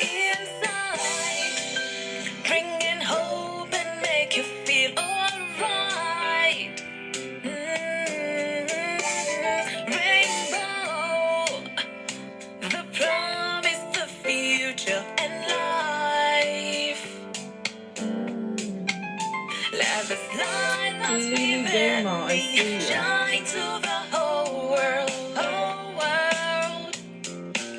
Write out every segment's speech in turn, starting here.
inside, bringing hope and make you feel alright. Rainbow, the promise, the future, and life. Love is light that's within me, shine to the whole world, whole world.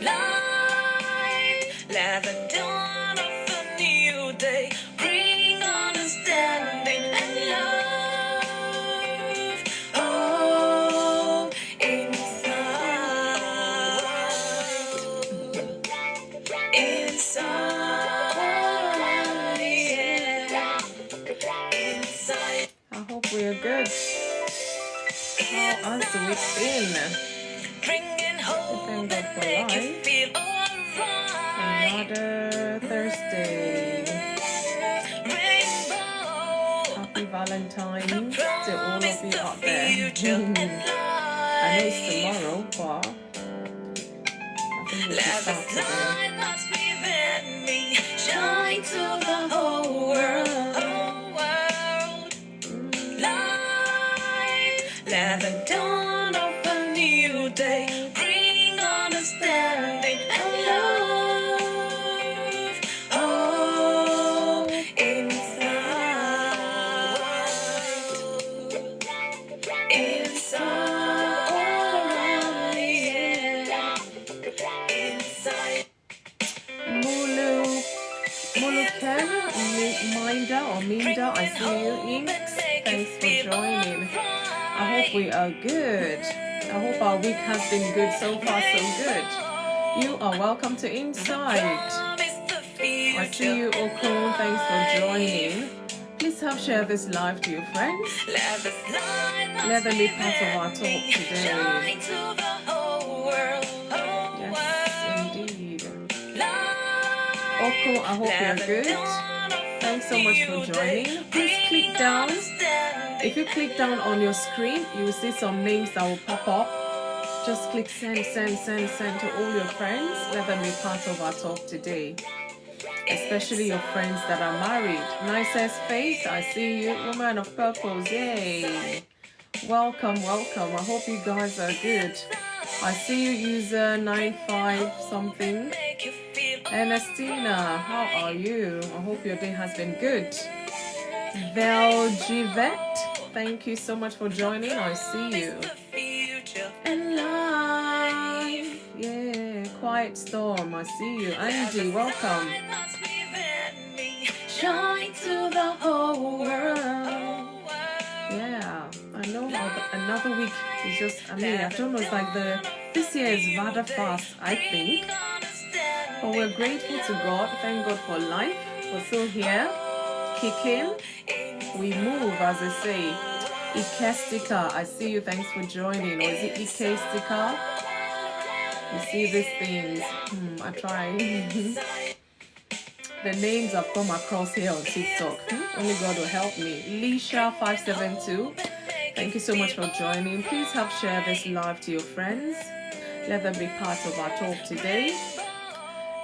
Light, let the dawn of a new day bring understanding and love. Oh, inside, inside, yeah, inside. I hope we are good. How has the week been? Bringing hope Thank God and for make you life. feel alright. Another Thursday. Rainbow, Happy Valentine's to all promise, of you the out there. future and I know it's life. tomorrow, but I think we should Love start is today. light that's within me, shine to the whole world, whole world. Light, let the dawn of a new day bring understanding and love. Oh, inside, inside, yeah, inside. Mulu Ken, Minda or Minda, I see you. Inks, thanks for joining. I hope we are good. I hope our week has been good so far, so good. You are welcome to Inside. I see you, Oko. Thanks for joining. Please help share this live to your friends. Let them be part of our talk today. Yes, indeed. Oko, I hope you're good. Thanks so much for joining. Please click down. If you click down on your screen, you will see some names that will pop up. Just click send to all your friends. Let them be part of our talk today. Especially your friends that are married. Nicest Faith, I see you. Woman of Purpose, yay. Welcome, welcome. I hope you guys are good. I see you, user 95 something. Ernestina, how are you? I hope your day has been good. Velgivet, thank you so much for joining. I see you. And live, yeah. Quiet Storm, I see you. Andy, welcome. Shine to the whole world. Yeah, I know another week is just, I don't know, it's like this year is rather fast, I think. But we're grateful to God. Thank God for life. We're still here, kicking. We move, as I say. Ikestika, I see you. Thanks for joining. Or is it Ikestika? You see these things. I try. The names I've come across here on TikTok. Only God will help me. Lisha572, thank you so much for joining. Please help share this live to your friends. Let them be part of our talk today.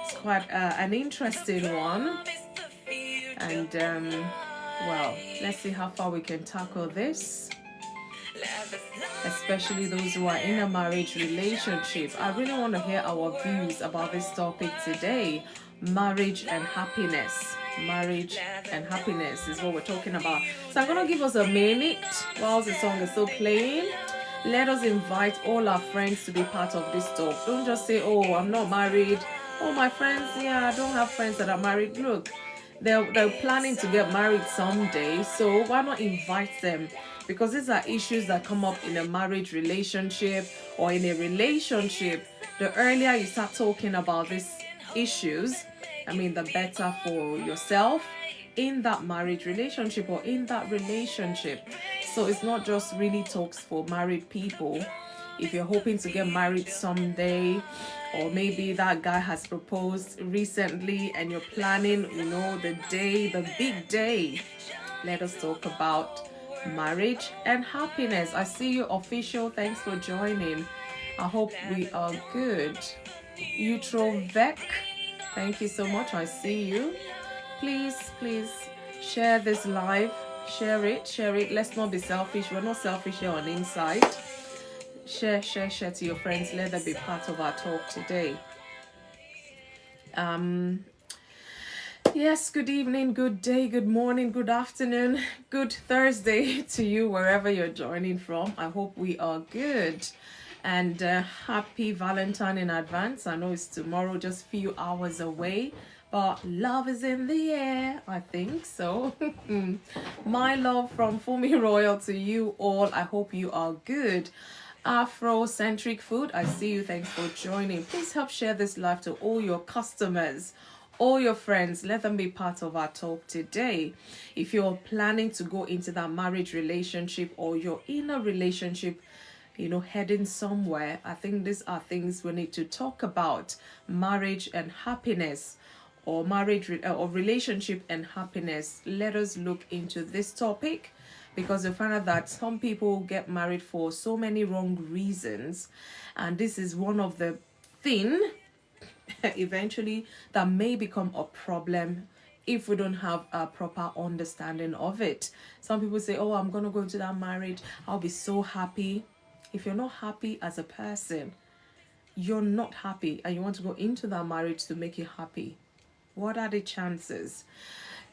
It's quite an interesting one. And, well, let's see how far we can tackle this. Especially those who are in a marriage relationship. I really want to hear our views about this topic today. Marriage and happiness. Marriage and happiness is what we're talking about. So I'm going to give us a minute while the song is still playing. Let us invite all our friends to be part of this talk. Don't just say, oh, I'm not married. Oh, my friends, yeah, I don't have friends that are married. Look, they're planning to get married someday. So why not invite them? Because these are issues that come up in a marriage relationship or in a relationship. The earlier you start talking about these issues, the better for yourself in that marriage relationship or in that relationship. So it's not just really talks for married people. If you're hoping to get married someday, or maybe that guy has proposed recently and you're planning, the day, the big day, let us talk about marriage and happiness. I see you, Official. Thanks for joining. I hope we are good. Utrovec, Thank you so much. I see you. Please share this live. Share it. Let's not be selfish. We're not selfish here on Inside. Share to your friends. Let them be part of our talk today. Yes, good evening, good day, good morning, good afternoon, good Thursday to you wherever you're joining from. I hope we are good. And happy Valentine in advance. I know it's tomorrow, just a few hours away, but love is in the air, I think so. My love from FunmiRoyal to you all. I hope you are good. Afro-centric food, I see you. Thanks for joining. Please help share this live to all your customers, all your friends. Let them be part of our talk today. If you're planning to go into that marriage relationship or you're in a relationship, heading somewhere, I think these are things we need to talk about. Marriage and happiness, or marriage or relationship and happiness. Let us look into this topic, because we find out that some people get married for so many wrong reasons, and this is one of the things eventually that may become a problem if we don't have a proper understanding of it. Some people say, oh, I'm gonna go into that marriage, I'll be so happy. If you're not happy as a person, you're not happy, and you want to go into that marriage to make you happy, what are the chances?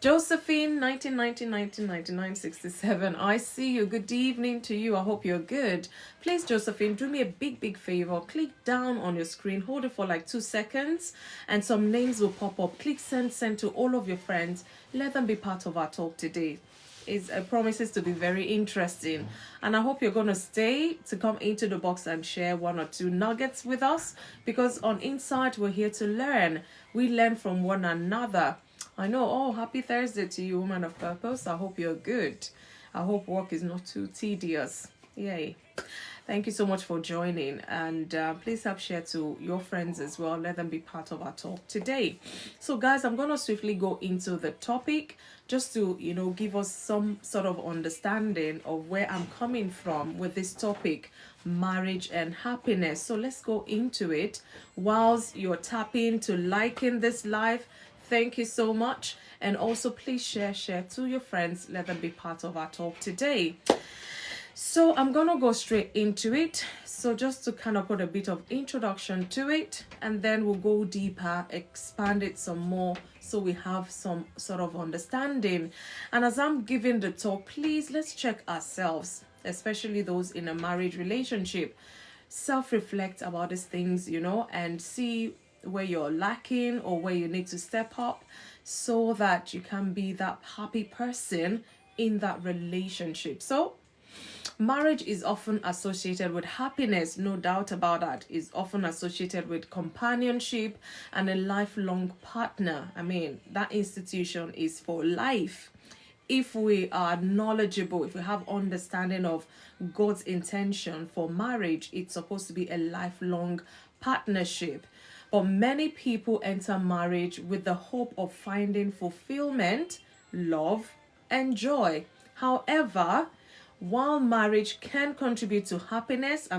Josephine, 1999, I see you. Good evening to you. I hope you're good. Please, Josephine, do me a big favor. Click down on your screen. Hold it for like 2 seconds, and some names will pop up. Click send to all of your friends. Let them be part of our talk today. It promises to be very interesting, and I hope you're going to stay to come into the box and share 1 or 2 nuggets with us, because on Inside we're here to learn. We learn from one another. I know. Oh, happy Thursday to you, woman of purpose. I hope you're good. I hope work is not too tedious. Yay. Thank you so much for joining, and please help share to your friends as well. Let them be part of our talk today. So guys, I'm going to swiftly go into the topic just to, give us some sort of understanding of where I'm coming from with this topic, marriage and happiness. So let's go into it. Whilst you're tapping to liking this live, thank you so much. And also please share to your friends. Let them be part of our talk today. So I'm going to go straight into it. So just to kind of put a bit of introduction to it, and then we'll go deeper, expand it some more, so we have some sort of understanding. And as I'm giving the talk, please, let's check ourselves, especially those in a marriage relationship. Self-reflect about these things, and see where you're lacking or where you need to step up, so that you can be that happy person in that relationship. So marriage is often associated with happiness, no doubt about that. It's often associated with companionship and a lifelong partner. I mean, that institution is for life. If we are knowledgeable, if we have understanding of God's intention for marriage, it's supposed to be a lifelong partnership. But many people enter marriage with the hope of finding fulfillment, love, and joy. However, while marriage can contribute to happiness,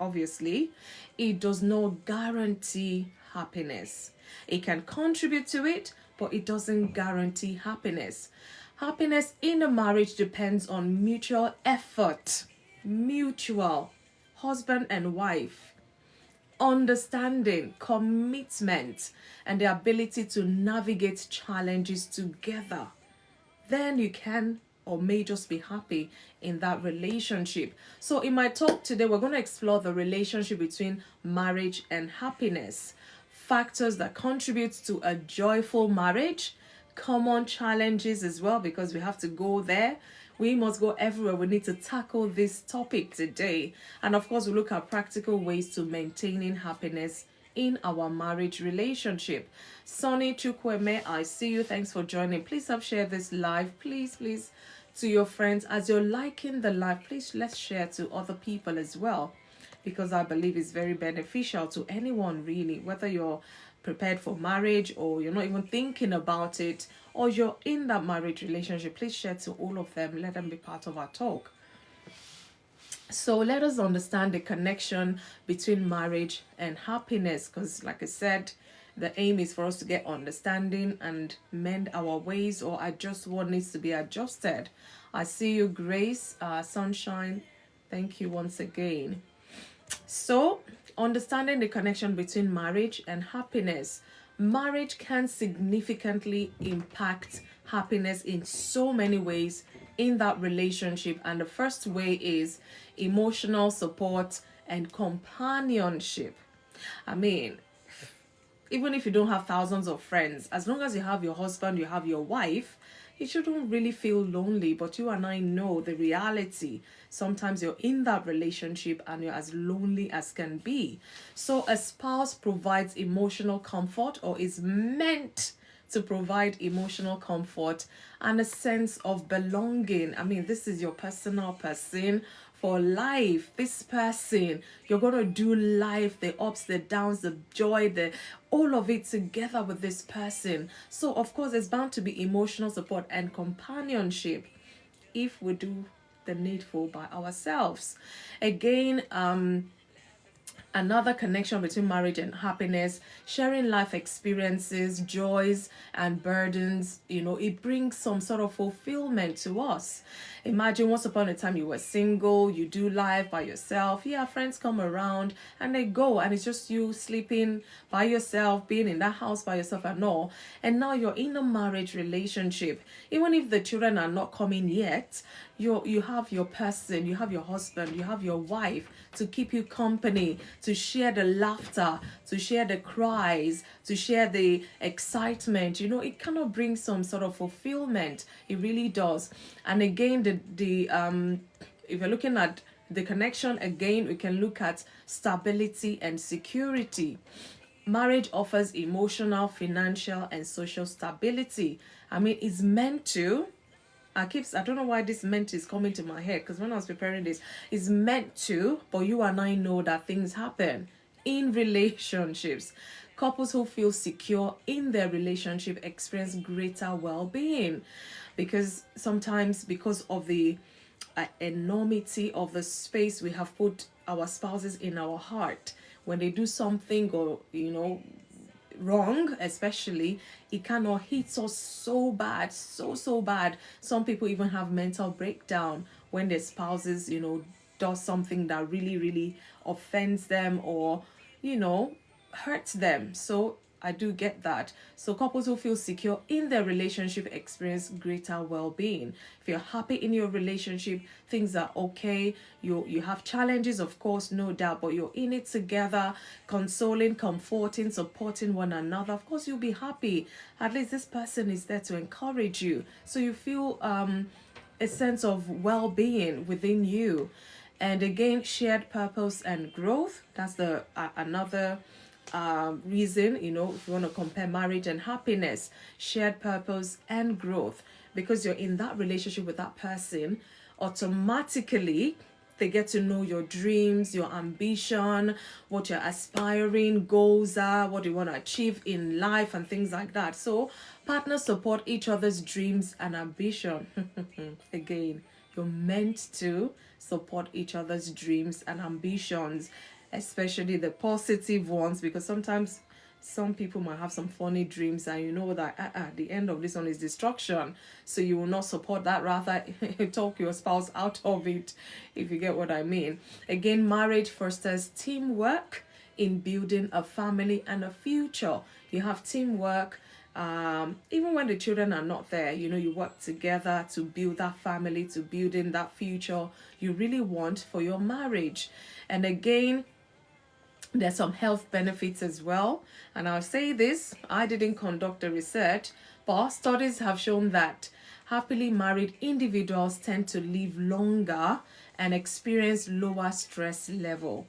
obviously, it does not guarantee happiness. It can contribute to it, but it doesn't guarantee happiness. Happiness in a marriage depends on mutual effort, husband and wife, understanding, commitment, and the ability to navigate challenges together. Then you can or may just be happy in that relationship. So in my talk today, we're going to explore the relationship between marriage and happiness, factors that contribute to a joyful marriage, common challenges as well, because we have to go there. We must go everywhere. We need to tackle this topic today. And of course, we look at practical ways to maintaining happiness in our marriage relationship. Sonny Chukweme, I see you. Thanks for joining. Please help share this live. Please, to your friends. As you're liking the live, please let's share to other people as well, because I believe it's very beneficial to anyone really, whether you're prepared for marriage or you're not even thinking about it, or you're in that marriage relationship. Please share to all of them. Let them be part of our talk. So let us understand the connection between marriage and happiness, because like I said, The aim is for us to get understanding and mend our ways or adjust what needs to be adjusted. I see you, Grace, Sunshine. Thank you once again. So, understanding the connection between marriage and happiness. Marriage can significantly impact happiness in so many ways in that relationship. And the first way is emotional support and companionship. I mean, even if you don't have thousands of friends, as long as you have your husband, you have your wife, you shouldn't really feel lonely. But you and I know the reality. Sometimes you're in that relationship and you're as lonely as can be. So a spouse provides emotional comfort, or is meant to provide emotional comfort and a sense of belonging. I mean, this is your personal person for life. This person, you're going to do life, the ups, the downs, the joy, the all of it together with this person. So of course there's bound to be emotional support and companionship if we do the needful by ourselves. Again, another connection between marriage and happiness, sharing life experiences, joys and burdens, it brings some sort of fulfillment to us. Imagine once upon a time you were single, you do life by yourself. Yeah, friends come around and they go, and it's just you sleeping by yourself, being in that house by yourself and all. And now you're in a marriage relationship. Even if the children are not coming yet, you have your person, you have your husband, you have your wife to keep you company, to share the laughter, to share the cries, to share the excitement. It cannot bring some sort of fulfillment. It really does. And again, if you're looking at the connection, again, we can look at stability and security. Marriage offers emotional, financial, and social stability. I mean, it's meant to. I don't know why this meant is coming to my head, because when I was preparing this, it's meant to, but you and I know that things happen in relationships. Couples who feel secure in their relationship experience greater well-being, because sometimes, because of the enormity of the space we have put our spouses in our heart, when they do something or wrong, especially, it cannot hit us so bad, so bad. Some people even have mental breakdown when their spouses does something that really offends them or hurts them. So I do get that. So couples who feel secure in their relationship experience greater well-being. If you're happy in your relationship, things are okay. You have challenges, of course, no doubt, but you're in it together, consoling, comforting, supporting one another. Of course, you'll be happy. At least this person is there to encourage you. So you feel a sense of well-being within you. And again, shared purpose and growth. That's the another reason, if you want to compare marriage and happiness, shared purpose and growth, because you're in that relationship with that person, automatically they get to know your dreams, your ambition, what your aspiring goals are, what you want to achieve in life and things like that. So partners support each other's dreams and ambition. Again, you're meant to support each other's dreams and ambitions, especially the positive ones, because sometimes some people might have some funny dreams and you know that the end of this one is destruction, so you will not support that. Rather, talk your spouse out of it, if you get what I mean. Again, marriage fosters teamwork in building a family and a future. You have teamwork. Even when the children are not there, you work together to build that family, to build in that future you really want for your marriage. And again, there's some health benefits as well. And I'll say this, I didn't conduct the research, but studies have shown that happily married individuals tend to live longer and experience lower stress level.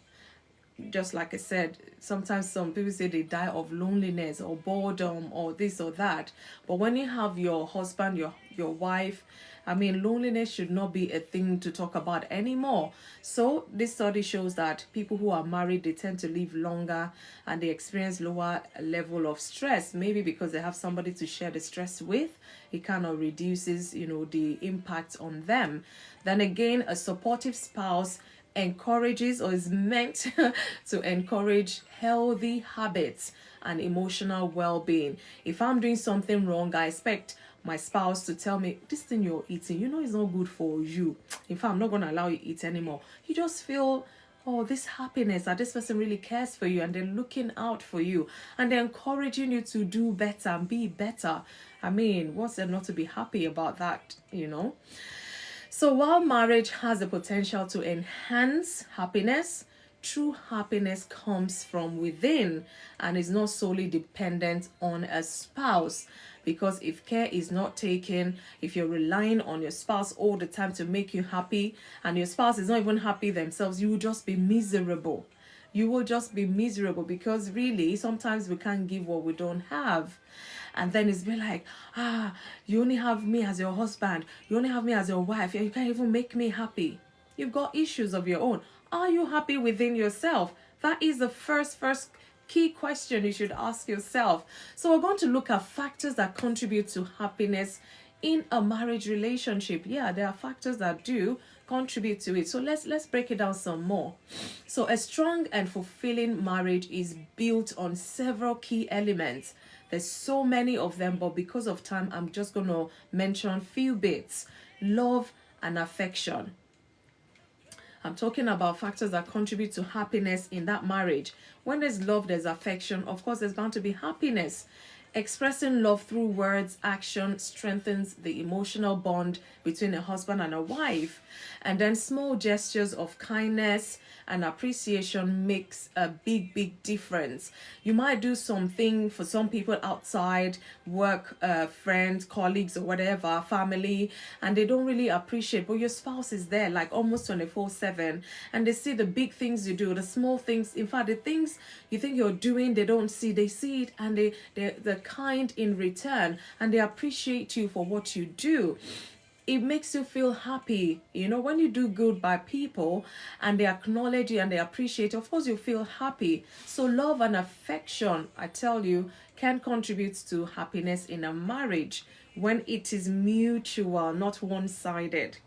Just like I said, sometimes some people say they die of loneliness or boredom or this or that. But when you have your husband, your wife, I mean, loneliness should not be a thing to talk about anymore. So this study shows that people who are married, they tend to live longer and they experience lower level of stress. Maybe because they have somebody to share the stress with. It kind of reduces, the impact on them. Then again, a supportive spouse encourages or is meant to encourage healthy habits and emotional well-being. If I'm doing something wrong, I expect my spouse to tell me, this thing you're eating, you know, it's not good for you. In fact, I'm not going to allow you to eat anymore. You just feel, oh, this happiness that this person really cares for you, and they're looking out for you, and they're encouraging you to do better and be better. I mean, what's there not to be happy about that, you know? So while marriage has the potential to enhance happiness, true happiness comes from within and is not solely dependent on a spouse. Because if care is not taken, if you're relying on your spouse all the time to make you happy, and your spouse is not even happy themselves, you will just be miserable. You will just be miserable, because really sometimes we can't give what we don't have. And then it's been like, you only have me as your husband, you only have me as your wife, you can't even make me happy. You've got issues of your own. Are you happy within yourself? That is the first key question you should ask yourself. So we're going to look at factors that contribute to happiness in a marriage relationship. Yeah, there are factors that do contribute to it. So let's break it down some more. So a strong and fulfilling marriage is built on several key elements. There's so many of them, but because of time, I'm just going to mention few bits. Love and affection. I'm talking about factors that contribute to happiness in that marriage. When there's love, there's affection. Of course, there's bound to be happiness. Expressing love through words, action strengthens the emotional bond between a husband and a wife. And then small gestures of kindness and appreciation makes a big difference. You might do something for some people outside work, friends, colleagues, or whatever, family, and they don't really appreciate, but your spouse is there like almost 24/7, and they see the big things you do, the small things. In fact, the things you think you're doing, they don't see, they see it, and they're kind in return, and they appreciate you for what you do. It makes you feel happy. You know, when you do good by people and they acknowledge you and they appreciate you, of course you feel happy. So love and affection, I tell you, can contribute to happiness in a marriage when it is mutual, not one-sided.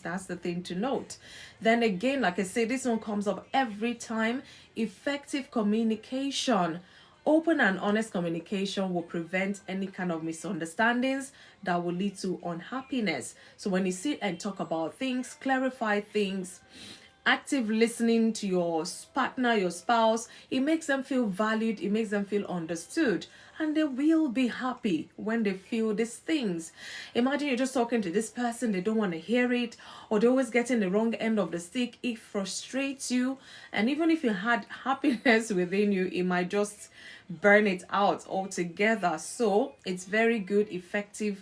That's the thing to note. Then again, like I say, this one comes up every time. Effective communication. Open and honest communication will prevent any kind of misunderstandings that will lead to unhappiness. So when you sit and talk about things, clarify things, active listening to your partner, your spouse, it makes them feel valued, it makes them feel understood, and they will be happy when they feel these things. Imagine you're just talking to this person, they don't want to hear it, or they're always getting the wrong end of the stick. It frustrates you, and even if you had happiness within you, it might just burn it out altogether. So it's very good, effective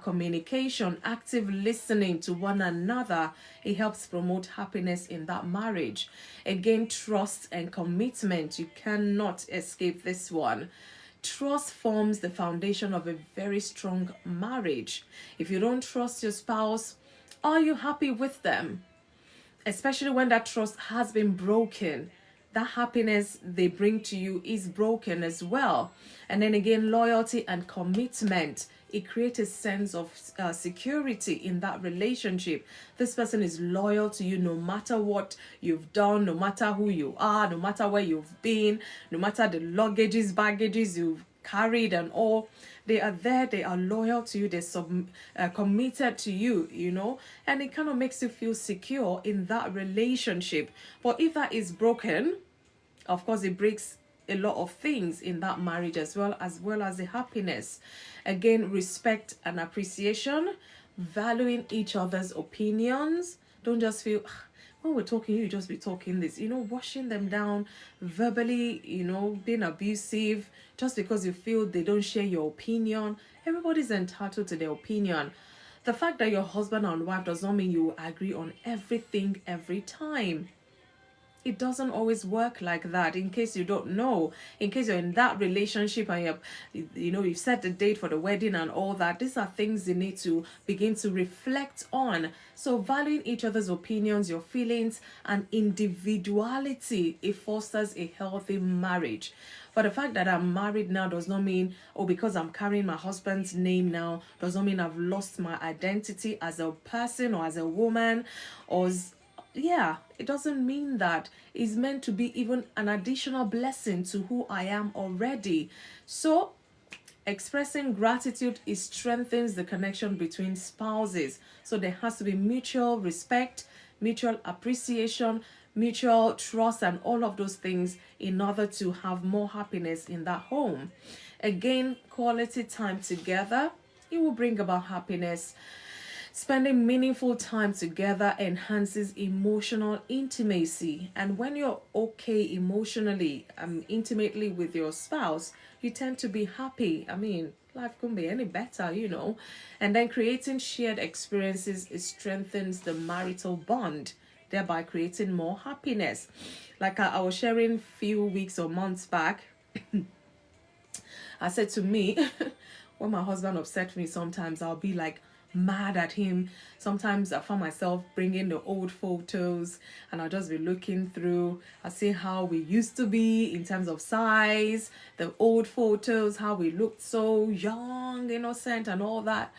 communication, active listening to one another. It helps promote happiness in that marriage. Again, trust and commitment. You cannot escape this one. Trust forms the foundation of a very strong marriage. If you don't trust your spouse, are you happy with them? Especially when that trust has been broken, that happiness they bring to you is broken as well. And then again, loyalty and commitment. It creates a sense of security in that relationship. This person is loyal to you no matter what you've done, no matter who you are, no matter where you've been, no matter the baggages you've carried and all. They are there, they are loyal to you, they're committed to you, you know, and it kind of makes you feel secure in that relationship. But if that is broken, of course, it breaks a lot of things in that marriage as well as the happiness. Again, respect and appreciation, valuing each other's opinions. Don't just feel, when we're talking, you just be talking this, you know, washing them down verbally, you know, being abusive just because you feel they don't share your opinion. Everybody's entitled to their opinion. The fact that you're husband and wife does not mean you will agree on everything every time. It doesn't always work like that. In case you don't know, in case you're in that relationship and you've set the date for the wedding and all that, these are things you need to begin to reflect on. So valuing each other's opinions, your feelings, and individuality, it fosters a healthy marriage. But the fact that I'm married now does not mean, because I'm carrying my husband's name now, does not mean I've lost my identity as a person or as a woman, or yeah, it doesn't mean that. It's meant to be even an additional blessing to who I am already. So expressing gratitude, it strengthens the connection between spouses. So there has to be mutual respect, mutual appreciation, mutual trust, and all of those things in order to have more happiness in that home. Again, quality time together, it will bring about happiness. Spending meaningful time together enhances emotional intimacy. And when you're okay emotionally, intimately with your spouse, you tend to be happy. I mean, life couldn't be any better. And then creating shared experiences, it strengthens the marital bond, thereby creating more happiness. Like I was sharing a few weeks or months back, I said to me, when my husband upset me, sometimes I'll be like mad at him. Sometimes I find myself bringing the old photos and I'll just be looking through. I see how we used to be in terms of size, the old photos, how we looked so young, innocent, and all that.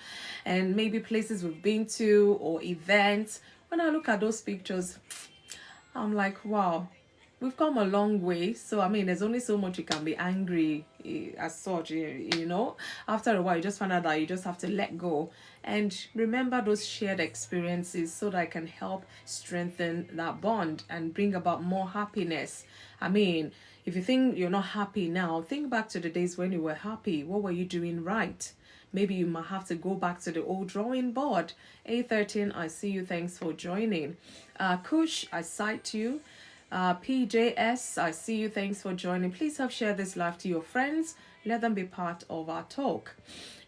And maybe places we've been to or events. When I look at those pictures, I'm like, wow, we've come a long way. So, I mean, there's only so much you can be angry as such, you know. After a while, you just find out that you just have to let go and remember those shared experiences so that it can help strengthen that bond and bring about more happiness. I mean, if you think you're not happy now, think back to the days when you were happy. What were you doing right? Maybe you might have to go back to the old drawing board. A13, I see you. Thanks for joining. Kush, I cite you. PJS, I see you. Thanks for joining. Please help share this live to your friends. Let them be part of our talk.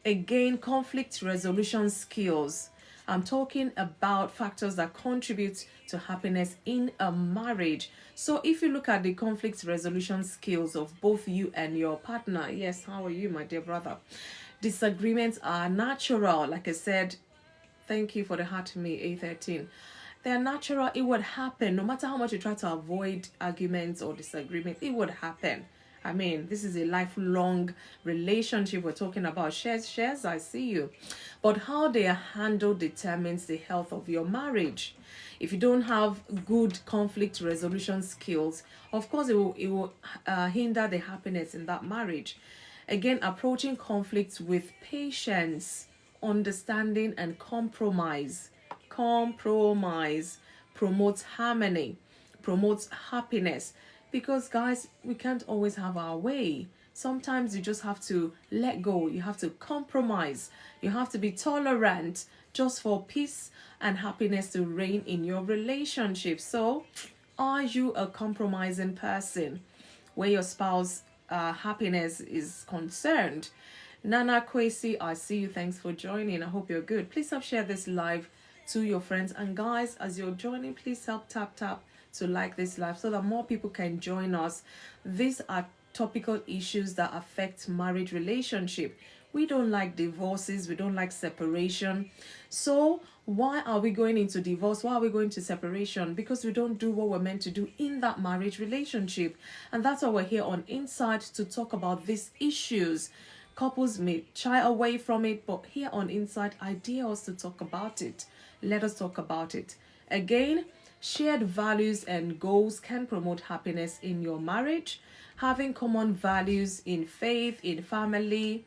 Again, conflict resolution skills. I'm talking about factors that contribute to happiness in a marriage. So if you look at the conflict resolution skills of both you and your partner, yes, how are you, my dear brother? Disagreements are natural. Like I said, thank you for the heart to me, A13. They're natural. It would happen. No matter how much you try to avoid arguments or disagreements, it would happen. I mean, this is a lifelong relationship we're talking about. Shares, I see you. But how they are handled determines the health of your marriage. If you don't have good conflict resolution skills, of course, it will hinder the happiness in that marriage. Again, approaching conflicts with patience, understanding, and compromise. Compromise promotes harmony, promotes happiness. Because, guys, we can't always have our way. Sometimes you just have to let go. You have to compromise. You have to be tolerant just for peace and happiness to reign in your relationship. So, are you a compromising person where your spouse happiness is concerned? Nana Kwesi, I see you. Thanks for joining. I hope you're good. Please help share this live to your friends. And guys, as you're joining, please help tap to like this live so that more people can join us. These are topical issues that affect marriage relationship. We don't like divorces. We don't like separation. So why are we going into divorce? Why are we going to separation? Because we don't do what we're meant to do in that marriage relationship. And that's why we're here on Insight to talk about these issues. Couples may shy away from it, but here on Insight, I dare us to talk about it. Let us talk about it. Again, shared values and goals can promote happiness in your marriage. Having common values in faith, in family,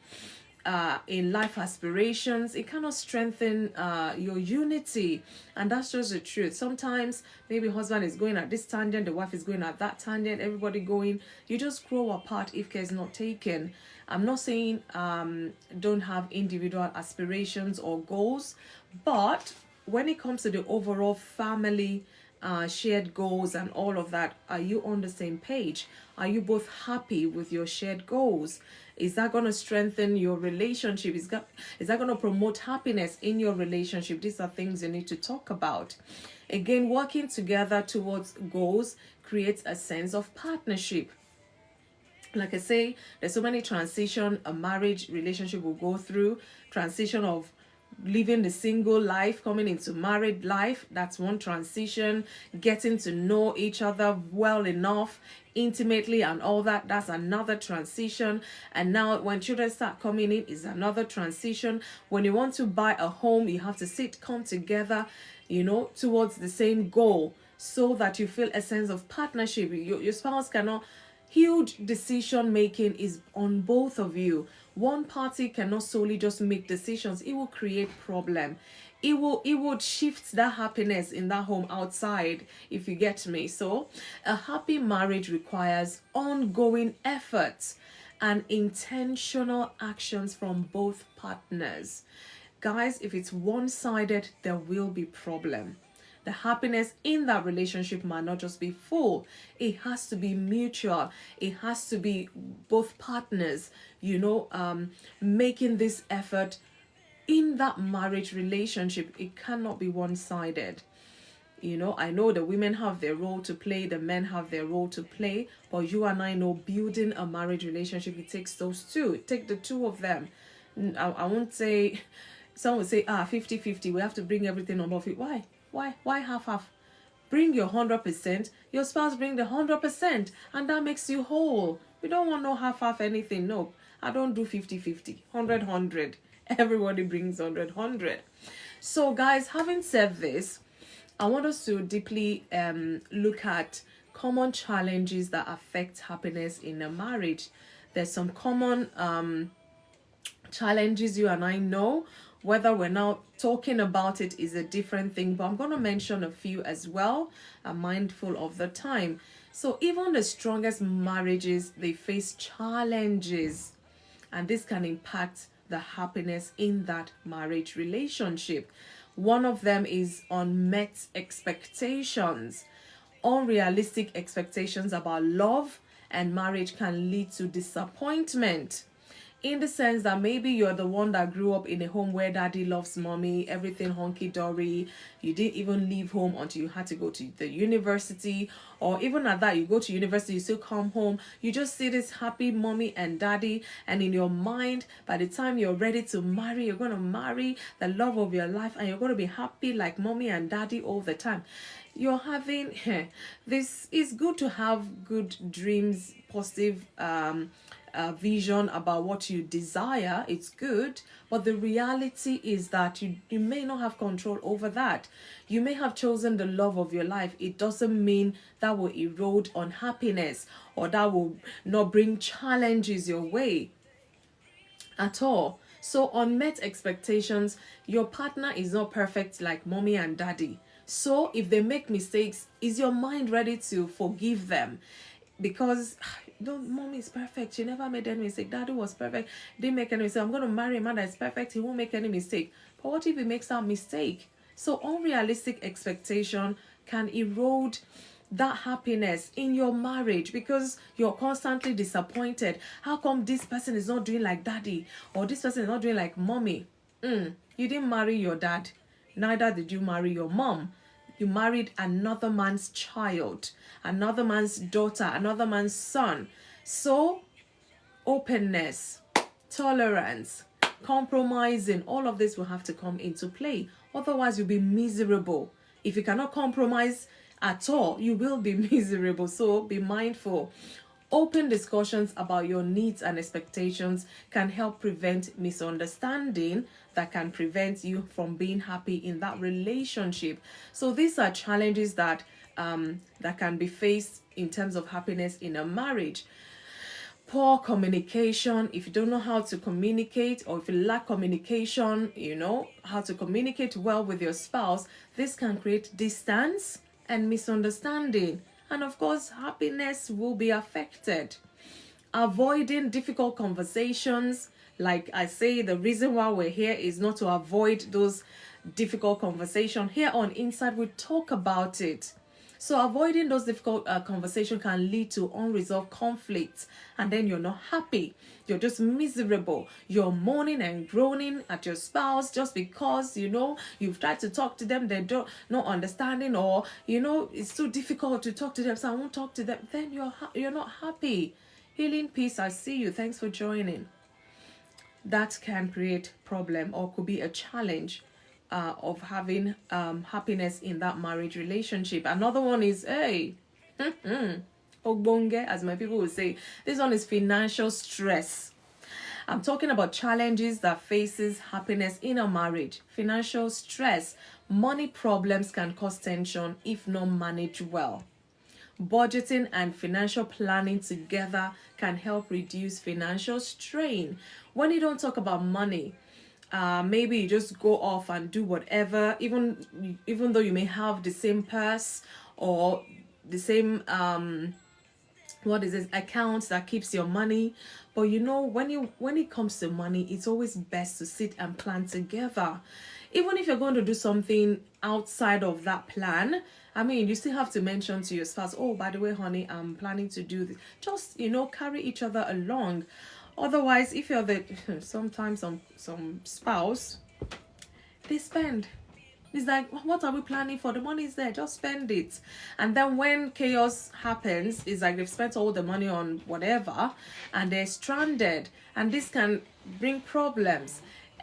in life aspirations, it cannot strengthen your unity. And that's just the truth. Sometimes maybe husband is going at this tangent, the wife is going at that tangent, everybody going, you just grow apart if care is not taken. I'm not saying don't have individual aspirations or goals, but when it comes to the overall family shared goals and all of that, are you on the same page? Are you both happy with your shared goals? Is that going to strengthen your relationship? Is that going to promote happiness in your relationship? These are things you need to talk about. Again, working together towards goals creates a sense of partnership. Like I say, there's so many transition a marriage relationship will go through. Transition of living the single life, coming into married life, that's one transition. Getting to know each other well enough, intimately and all that, that's another transition. And now when children start coming in, is another transition. When you want to buy a home, you have to come together, towards the same goal. so that you feel a sense of partnership. Your spouse cannot, huge decision making is on both of you. One party cannot solely just make decisions. It will create problem. It would shift that happiness in that home outside, if you get me. So a happy marriage requires ongoing efforts and intentional actions from both partners. Guys, if it's one-sided, there will be problem. The happiness in that relationship might not just be full. It has to be mutual. It has to be both partners, making this effort in that marriage relationship. It cannot be one-sided. I know the women have their role to play, the men have their role to play, but you and I know building a marriage relationship, it takes those two. It takes the two of them. I won't say, some would say, 50-50, we have to bring everything on board. Why half? Bring your 100%, your spouse bring the 100%, and that makes you whole. We don't want no half anything. No, I don't do 50-50, 100-100. Everybody brings 100-100. So guys, having said this, I want us to deeply look at common challenges that affect happiness in a marriage. There's some common challenges you and I know. Whether we're now talking about it is a different thing, but I'm going to mention a few as well. I'm mindful of the time. So even the strongest marriages, they face challenges, and this can impact the happiness in that marriage relationship. One of them is unmet expectations. Unrealistic expectations about love and marriage can lead to disappointment, in the sense that maybe you're the one that grew up in a home where daddy loves mommy, everything honky-dory. You didn't even leave home until you had to go to the university, or even at that, you go to university, you still come home, you just see this happy mommy and daddy, and in your mind, by the time you're ready to marry, you're going to marry the love of your life, and you're going to be happy like mommy and daddy all the time. You're having this is good to have good dreams, positive vision about what you desire. It's good, but the reality is that you may not have control over that. You may have chosen the love of your life. It doesn't mean that will erode on happiness, or that will not bring challenges your way at all. So unmet expectations, your partner is not perfect like mommy and daddy. So if they make mistakes, is your mind ready to forgive them? Because mommy is perfect, she never made any mistake, daddy was perfect, didn't make any mistake, I'm going to marry a man that is perfect, he won't make any mistake. But what if he makes that mistake? So unrealistic expectation can erode that happiness in your marriage, because you're constantly disappointed. How come this person is not doing like daddy, or this person is not doing like mommy? You didn't marry your dad, neither did you marry your mom. You married another man's child, another man's daughter, another man's son. So openness, tolerance, compromising, all of this will have to come into play. Otherwise, you'll be miserable. If you cannot compromise at all, you will be miserable. So be mindful. Open discussions about your needs and expectations can help prevent misunderstanding that can prevent you from being happy in that relationship. So these are challenges that can be faced in terms of happiness in a marriage. Poor communication. If you don't know how to communicate, or if you lack communication, how to communicate well with your spouse, this can create distance and misunderstanding. And of course, happiness will be affected. Avoiding difficult conversations. Like I say, the reason why we're here is not to avoid those difficult conversations. Here on Inside, we talk about it. So avoiding those difficult conversations can lead to unresolved conflicts, and then you're not happy. You're just miserable. You're moaning and groaning at your spouse just because, you've tried to talk to them, they're not understanding, or, it's too difficult to talk to them, so I won't talk to them. Then you're not happy. Healing Peace, I see you. Thanks for joining. That can create problem, or could be a challenge of having happiness in that marriage relationship. Another one is ogbonge, as my people would say. This one is financial stress. I'm talking about challenges that faces happiness in a marriage. Financial stress, money problems can cause tension if not managed well. Budgeting and financial planning together can help reduce financial strain. When you don't talk about money, maybe you just go off and do whatever, even though you may have the same purse or the same what is this account that keeps your money. But when it comes to money, it's always best to sit and plan together. Even if you're going to do something outside of that plan, I mean, you still have to mention to your spouse, oh, by the way, honey, I'm planning to do this. Just, carry each other along. Otherwise, if you're sometimes some spouse, they spend. It's like, what are we planning for? The money is there, just spend it. And then when chaos happens, it's like they've spent all the money on whatever and they're stranded. And this can bring problems.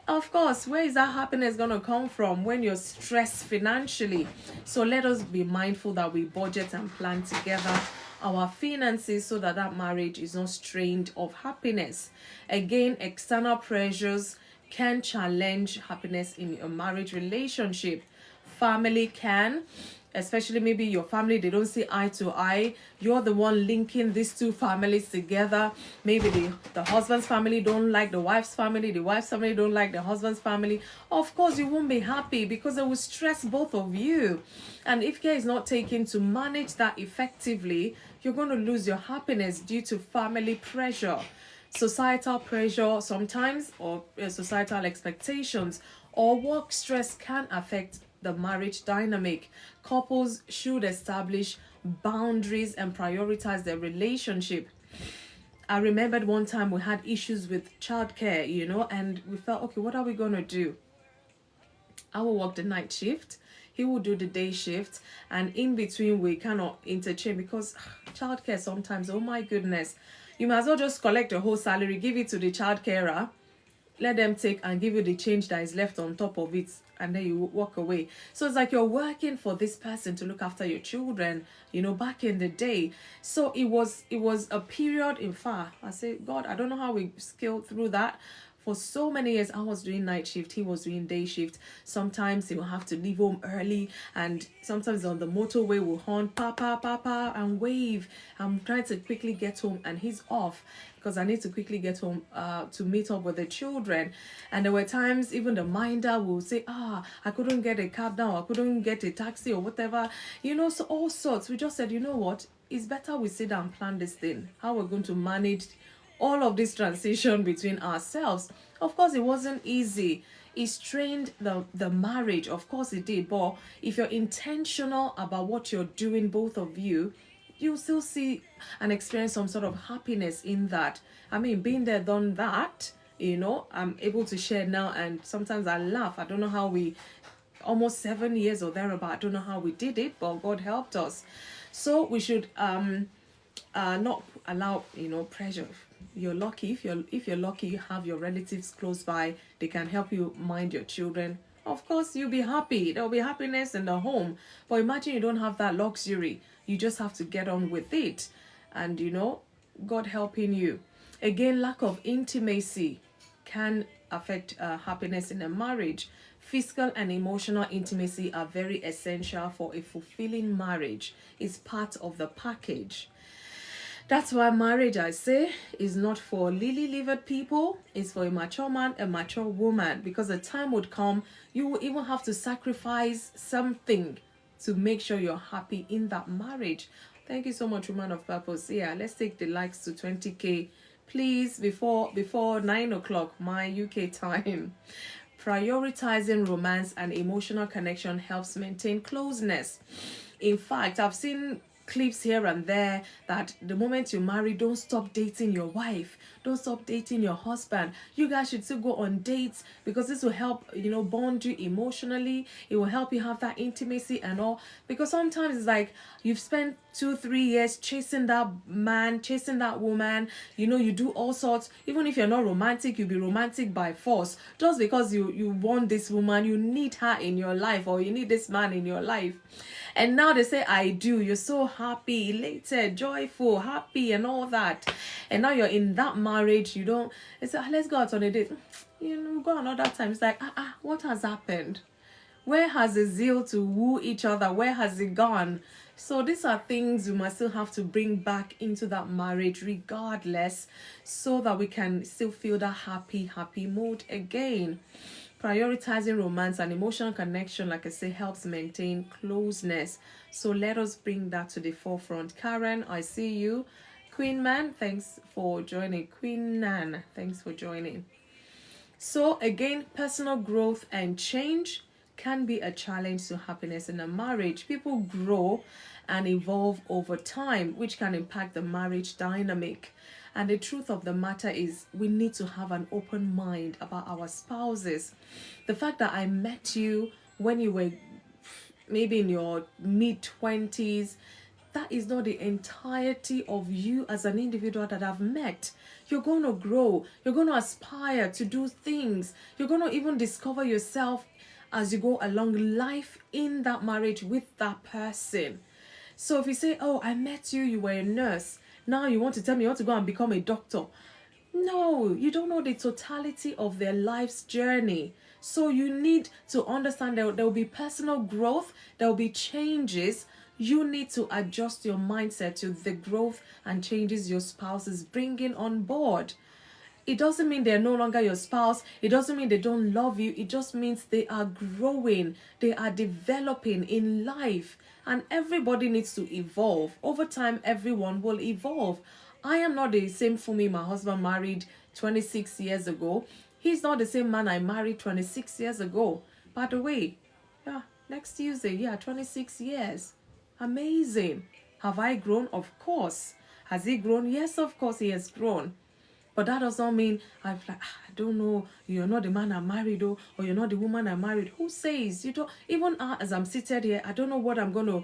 Of course, where is that happiness going to come from when you're stressed financially? So let us be mindful that we budget and plan together our finances so that marriage is not strained of happiness. Again, external pressures can challenge happiness in a marriage relationship. Family can, especially maybe your family, they don't see eye to eye. You're the one linking these two families together. Maybe the husband's family don't like the wife's family don't like the husband's family. Of course, you won't be happy because it will stress both of you. And if care is not taken to manage that effectively, you're going to lose your happiness due to family pressure, societal pressure sometimes, or societal expectations, or work stress can affect the marriage dynamic. Couples should establish boundaries and prioritize their relationship. I remembered one time we had issues with childcare, and we felt, okay, what are we going to do? I will work the night shift, he will do the day shift, and in between we cannot interchange because childcare sometimes, oh my goodness, you might as well just collect your whole salary, give it to the child carer, let them take and give you the change that is left on top of it, and then you walk away. So it's like you're working for this person to look after your children, back in the day. So it was a period. In fact, I say, God, I don't know how we scaled through that. For so many years, I was doing night shift, he was doing day shift. Sometimes he will have to leave home early, and sometimes on the motorway we'll horn, papa, papa, and wave. I'm trying to quickly get home, and he's off because I need to quickly get home to meet up with the children. And there were times even the minder will say, I couldn't get a cab now, I couldn't get a taxi or whatever, so all sorts. We just said, you know what, it's better we sit down and plan this thing, how we're going to manage all of this transition between ourselves. Of course, it wasn't easy. It strained the marriage. Of course it did. But if you're intentional about what you're doing, both of you, you'll still see and experience some sort of happiness in that. I mean, being there, done that, I'm able to share now, and sometimes I laugh. I don't know how we, almost 7 years or thereabout, I don't know how we did it, but God helped us. So we should not allow pressure. You're lucky if you're lucky, you have your relatives close by, they can help you mind your children. Of course, you'll be happy, there'll be happiness in the home. But imagine you don't have that luxury. You just have to get on with it, and God helping you. Again, lack of intimacy can affect happiness in a marriage. Physical and emotional intimacy are very essential for a fulfilling marriage. It's part of the package. That's why marriage, I say, is not for lily-livered people. It's for a mature man, a mature woman, because the time would come, you will even have to sacrifice something to make sure you're happy in that marriage. Thank you so much, Woman of Purpose. Yeah, let's take the likes to 20K, please, before 9 o'clock, my UK time. Prioritizing romance and emotional connection helps maintain closeness. In fact, I've seen clips here and there that the moment you marry, don't stop dating your wife, don't stop dating your husband. You guys should still go on dates, because this will help bond you emotionally. It will help you have that intimacy and all, because sometimes it's like you've spent 2 3 years chasing that man, chasing that woman. You do all sorts. Even if you're not romantic, you'll be romantic by force, just because you want this woman, you need her in your life, or you need this man in your life. And now they say I do, you're so happy, elated, joyful, happy, and all that. And now you're in that marriage. You don't, it's like, let's go out on a date. Go another time. It's like, what has happened? Where has the zeal to woo each other? Where has it gone? So these are things we must still have to bring back into that marriage regardless, so that we can still feel that happy mood again. Prioritizing romance and emotional connection, like I say, helps maintain closeness. So let us bring that to the forefront. Karen, I see you. Queen Man, thanks for joining. Queen Nan, thanks for joining. So again, personal growth and change can be a challenge to happiness in a marriage. People grow and evolve over time, which can impact the marriage dynamic. And the truth of the matter is, we need to have an open mind about our spouses. The fact that I met you when you were maybe in your mid-20s, that is not the entirety of you as an individual that I've met. You're going to grow. You're going to aspire to do things. You're going to even discover yourself as you go along life in that marriage with that person. So if you say, oh, I met you, you were a nurse, now you want to tell me you want to go and become a doctor. No, you don't know the totality of their life's journey. So you need to understand that there will be personal growth, there will be changes. You need to adjust your mindset to the growth and changes your spouse is bringing on board. It doesn't mean they're no longer your spouse. It doesn't mean they don't love you. It just means they are growing. They are developing in life. And everybody needs to evolve. Over time, everyone will evolve. I am not the same Fumi my husband married 26 years ago. He's not the same man I married 26 years ago. By the way, next Tuesday, 26 years. Amazing. Have I grown? Of course. Has he grown? Yes, of course he has grown. But that does not mean I don't know, you're not the man I married, or you're not the woman I married. Who says? You don't, even as I'm seated here, I don't know what I'm going to,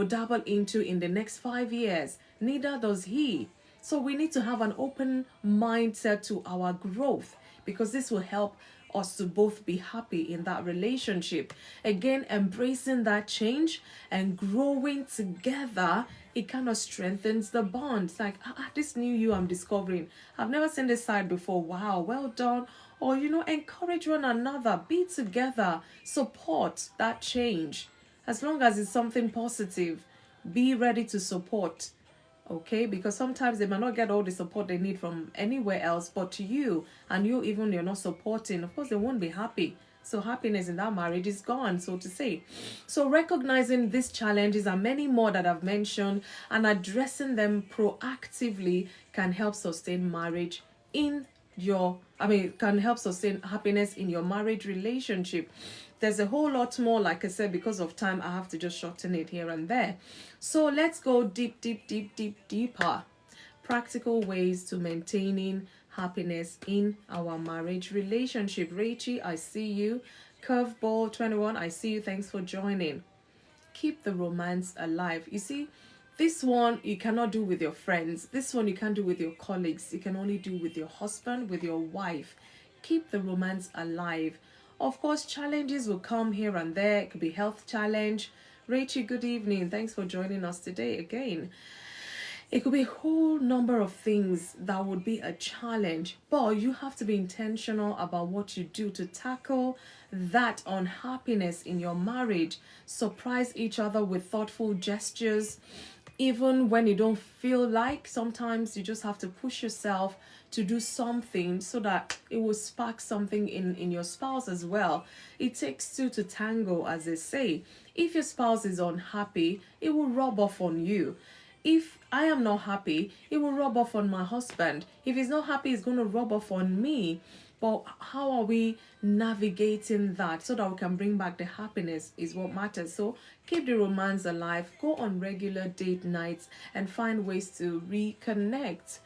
dabble into in the next 5 years. Neither does he. So we need to have an open mindset to our growth, because this will help us to both be happy in that relationship. Again, embracing that change and growing together, it kind of strengthens the bond. It's like, this new you I'm discovering. I've never seen this side before. Wow, well done. Or, encourage one another. Be together. Support that change. As long as it's something positive, be ready to support. Okay, because sometimes they might not get all the support they need from anywhere else but to you, and you're not supporting. Of course, they won't be happy. So happiness in that marriage is gone, so to say. So recognizing these challenges and many more that I've mentioned and addressing them proactively can help sustain marriage can help sustain happiness in your marriage relationship. There's a whole lot more, like I said, because of time, I have to just shorten it here and there. So let's go deeper. Practical ways to maintaining happiness in our marriage relationship. Rachie, I see you. Curveball 21, I see you. Thanks for joining. Keep the romance alive. You see, this one you cannot do with your friends. This one you can't do with your colleagues. You can only do with your husband, with your wife. Keep the romance alive. Of course, challenges will come here and there. It could be health challenge. Rachel, good evening. Thanks for joining us today again. It could be a whole number of things that would be a challenge, but you have to be intentional about what you do to tackle that unhappiness in your marriage. Surprise each other with thoughtful gestures. Even when you don't feel like, sometimes you just have to push yourself to do something so that it will spark something in your spouse as well. It takes two to tango, as they say. If your spouse is unhappy, it will rub off on you. If I am not happy, it will rub off on my husband. If he's not happy, it's going to rub off on me. But how are we navigating that so that we can bring back the happiness is what matters. So keep the romance alive. Go on regular date nights and find ways to reconnect.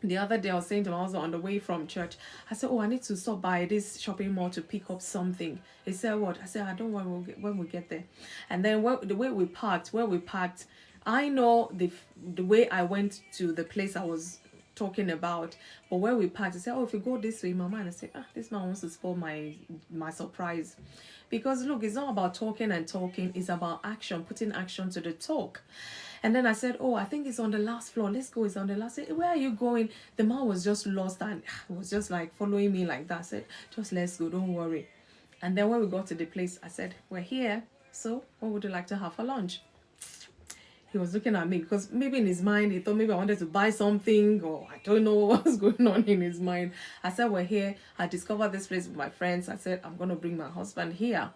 The other day I was saying to my husband on the way from church, I said, oh, I need to stop by this shopping mall to pick up something. He said, what? I said, I don't worry, when we get there. And then the way we parked, where we parked, I know the way I went to the place I was talking about, but where we parked, he said, oh, if you go this way, mama. And I said, this man wants to spoil my surprise. Because look, it's not about talking and talking, it's about action, putting action to the talk. And then I said, oh, I think it's on the last floor. Let's go. It's on the last. I said, where are you going? The man was just lost and was just like following me like that. I said, just let's go. Don't worry. And then when we got to the place, I said, we're here. So what would you like to have for lunch? He was looking at me because maybe in his mind, he thought maybe I wanted to buy something, or I don't know what was going on in his mind. I said, we're here. I discovered this place with my friends. I said, I'm going to bring my husband here.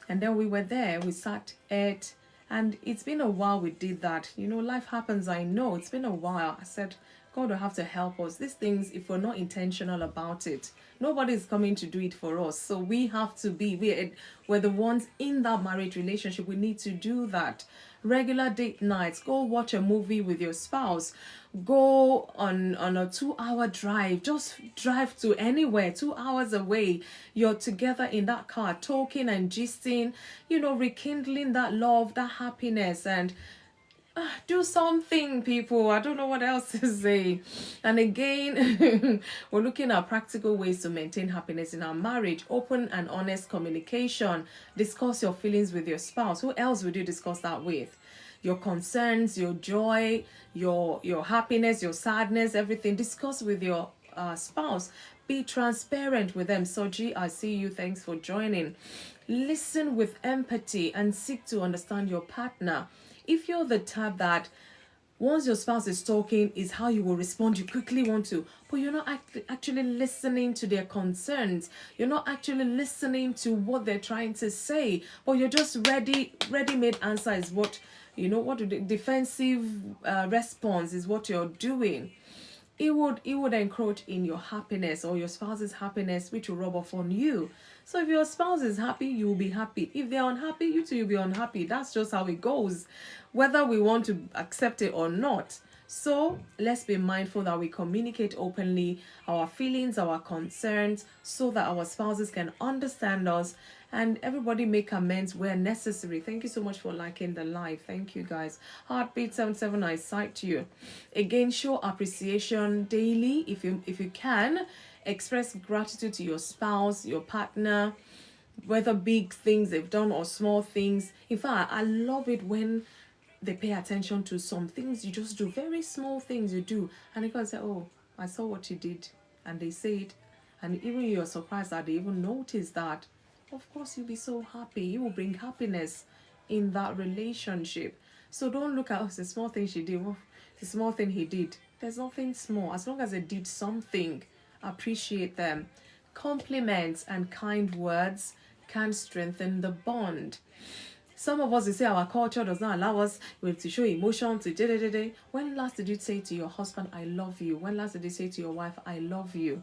And then we were there. We sat, ate. And it's been a while we did that. You know, life happens, I know. It's been a while. I said, God will have to help us. These things, if we're not intentional about it, nobody's coming to do it for us. So we have to be, we're the ones in that marriage relationship. We need to do that. Regular date nights, go watch a movie with your spouse, go on a 2-hour drive, just drive to anywhere, 2 hours away. You're together in that car talking and gisting, you know, rekindling that love, that happiness, and do something, people. I don't know what else to say. And again, we're looking at practical ways to maintain happiness in our marriage. Open and honest communication. Discuss your feelings with your spouse. Who else would you discuss that with? Your concerns, your joy, your happiness, your sadness, everything. Discuss with your spouse. Be transparent with them. Soji, I see you. Thanks for joining. Listen with empathy and seek to understand your partner. If you're the type that once your spouse is talking is how you will respond, you quickly want to, but you're not actually listening to their concerns. You're not actually listening to what they're trying to say, but you're just ready-made answer is what, you know, what defensive response is what you're doing. It would encroach in your happiness or your spouse's happiness, which will rub off on you. So if your spouse is happy, you will be happy. If they're unhappy, you too will be unhappy. That's just how it goes, whether we want to accept it or not. So let's be mindful that we communicate openly our feelings, our concerns, so that our spouses can understand us and everybody make amends where necessary. Thank you so much for liking the live. Thank you, guys. Heartbeat 77, I cite you. Again, show appreciation daily if you can. Express gratitude to your spouse, your partner, whether big things they've done or small things. In fact, I love it when they pay attention to some things you just do, very small things you do, and they can say, oh, I saw what you did, and they say it, and even you're surprised that they even notice that. Of course, you'll be so happy. You will bring happiness in that relationship. So don't look at, oh, it's a small thing she did, oh, it's a small thing he did. There's nothing small. As long as they did something, appreciate them. Compliments and kind words can strengthen the bond. Some of us, they say our culture does not allow us to show emotion, to When last did you say to your husband, I love you? When last did you say to your wife, I love you?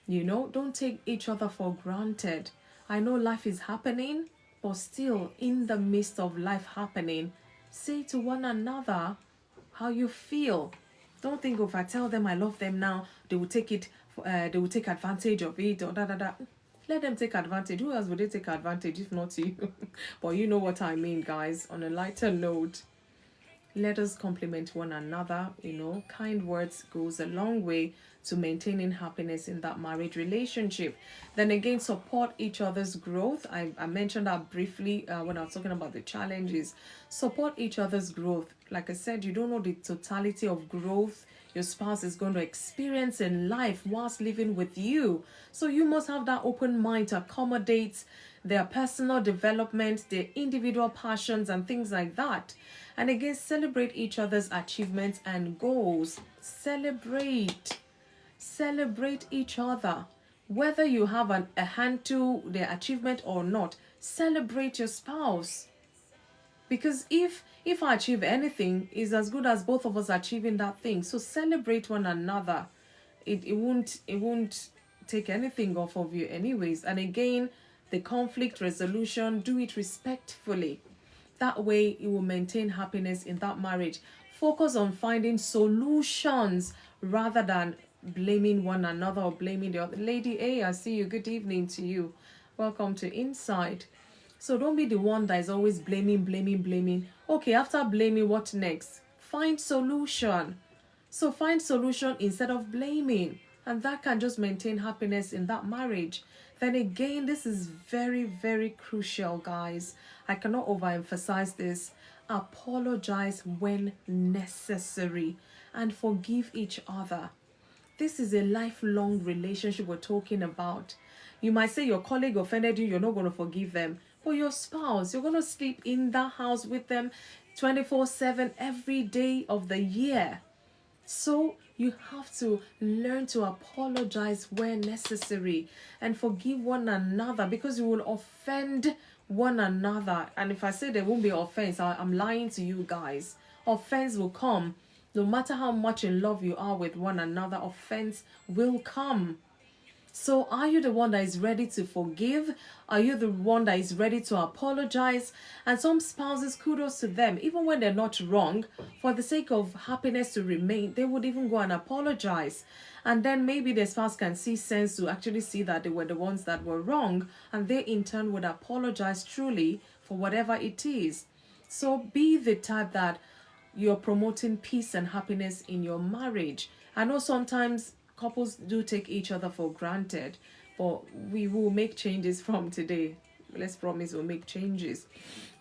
You know, don't take each other for granted. I know life is happening, but still, in the midst of life happening, say to one another how you feel. Don't think if I tell them I love them now, they will take advantage of it or da. Let them take advantage. Who else would they take advantage if not you? But you know what I mean, guys. On a lighter note, let us compliment one another. You know, kind words goes a long way to maintaining happiness in that marriage relationship. Then again, support each other's growth. I mentioned that briefly when I was talking about the challenges. Support each other's growth. Like I said, you don't know the totality of growth your spouse is going to experience in life whilst living with you. So you must have that open mind to accommodate their personal development, their individual passions and things like that. And again, celebrate each other's achievements and goals. Celebrate each other. Whether you have a hand to their achievement or not, celebrate your spouse. Because if I achieve anything, it's as good as both of us achieving that thing. So celebrate one another. It won't take anything off of you anyways. And again, the conflict resolution, do it respectfully. That way it will maintain happiness in that marriage. Focus on finding solutions rather than blaming one another or blaming the other. Lady A, I see you. Good evening to you. Welcome to Inside. So don't be the one that is always blaming. Okay, after blaming, what next? Find solution. So find solution instead of blaming. And that can just maintain happiness in that marriage. Then again, this is very, very crucial, guys. I cannot overemphasize this. Apologize when necessary and forgive each other. This is a lifelong relationship we're talking about. You might say your colleague offended you, you're not going to forgive them. But your spouse, you're going to sleep in that house with them 24/7 every day of the year. So you have to learn to apologize where necessary and forgive one another, because you will offend one another. And if I say there won't be offense, I'm lying to you guys. Offense will come. No matter how much in love you are with one another, offense will come. So are you the one that is ready to forgive? Are you the one that is ready to apologize? And some spouses, kudos to them, even when they're not wrong, for the sake of happiness to remain, they would even go and apologize. And then maybe their spouse can see sense to actually see that they were the ones that were wrong, and they in turn would apologize truly for whatever it is. So be the type that you're promoting peace and happiness in your marriage. I know sometimes couples do take each other for granted, but we will make changes from today. Let's promise we'll make changes.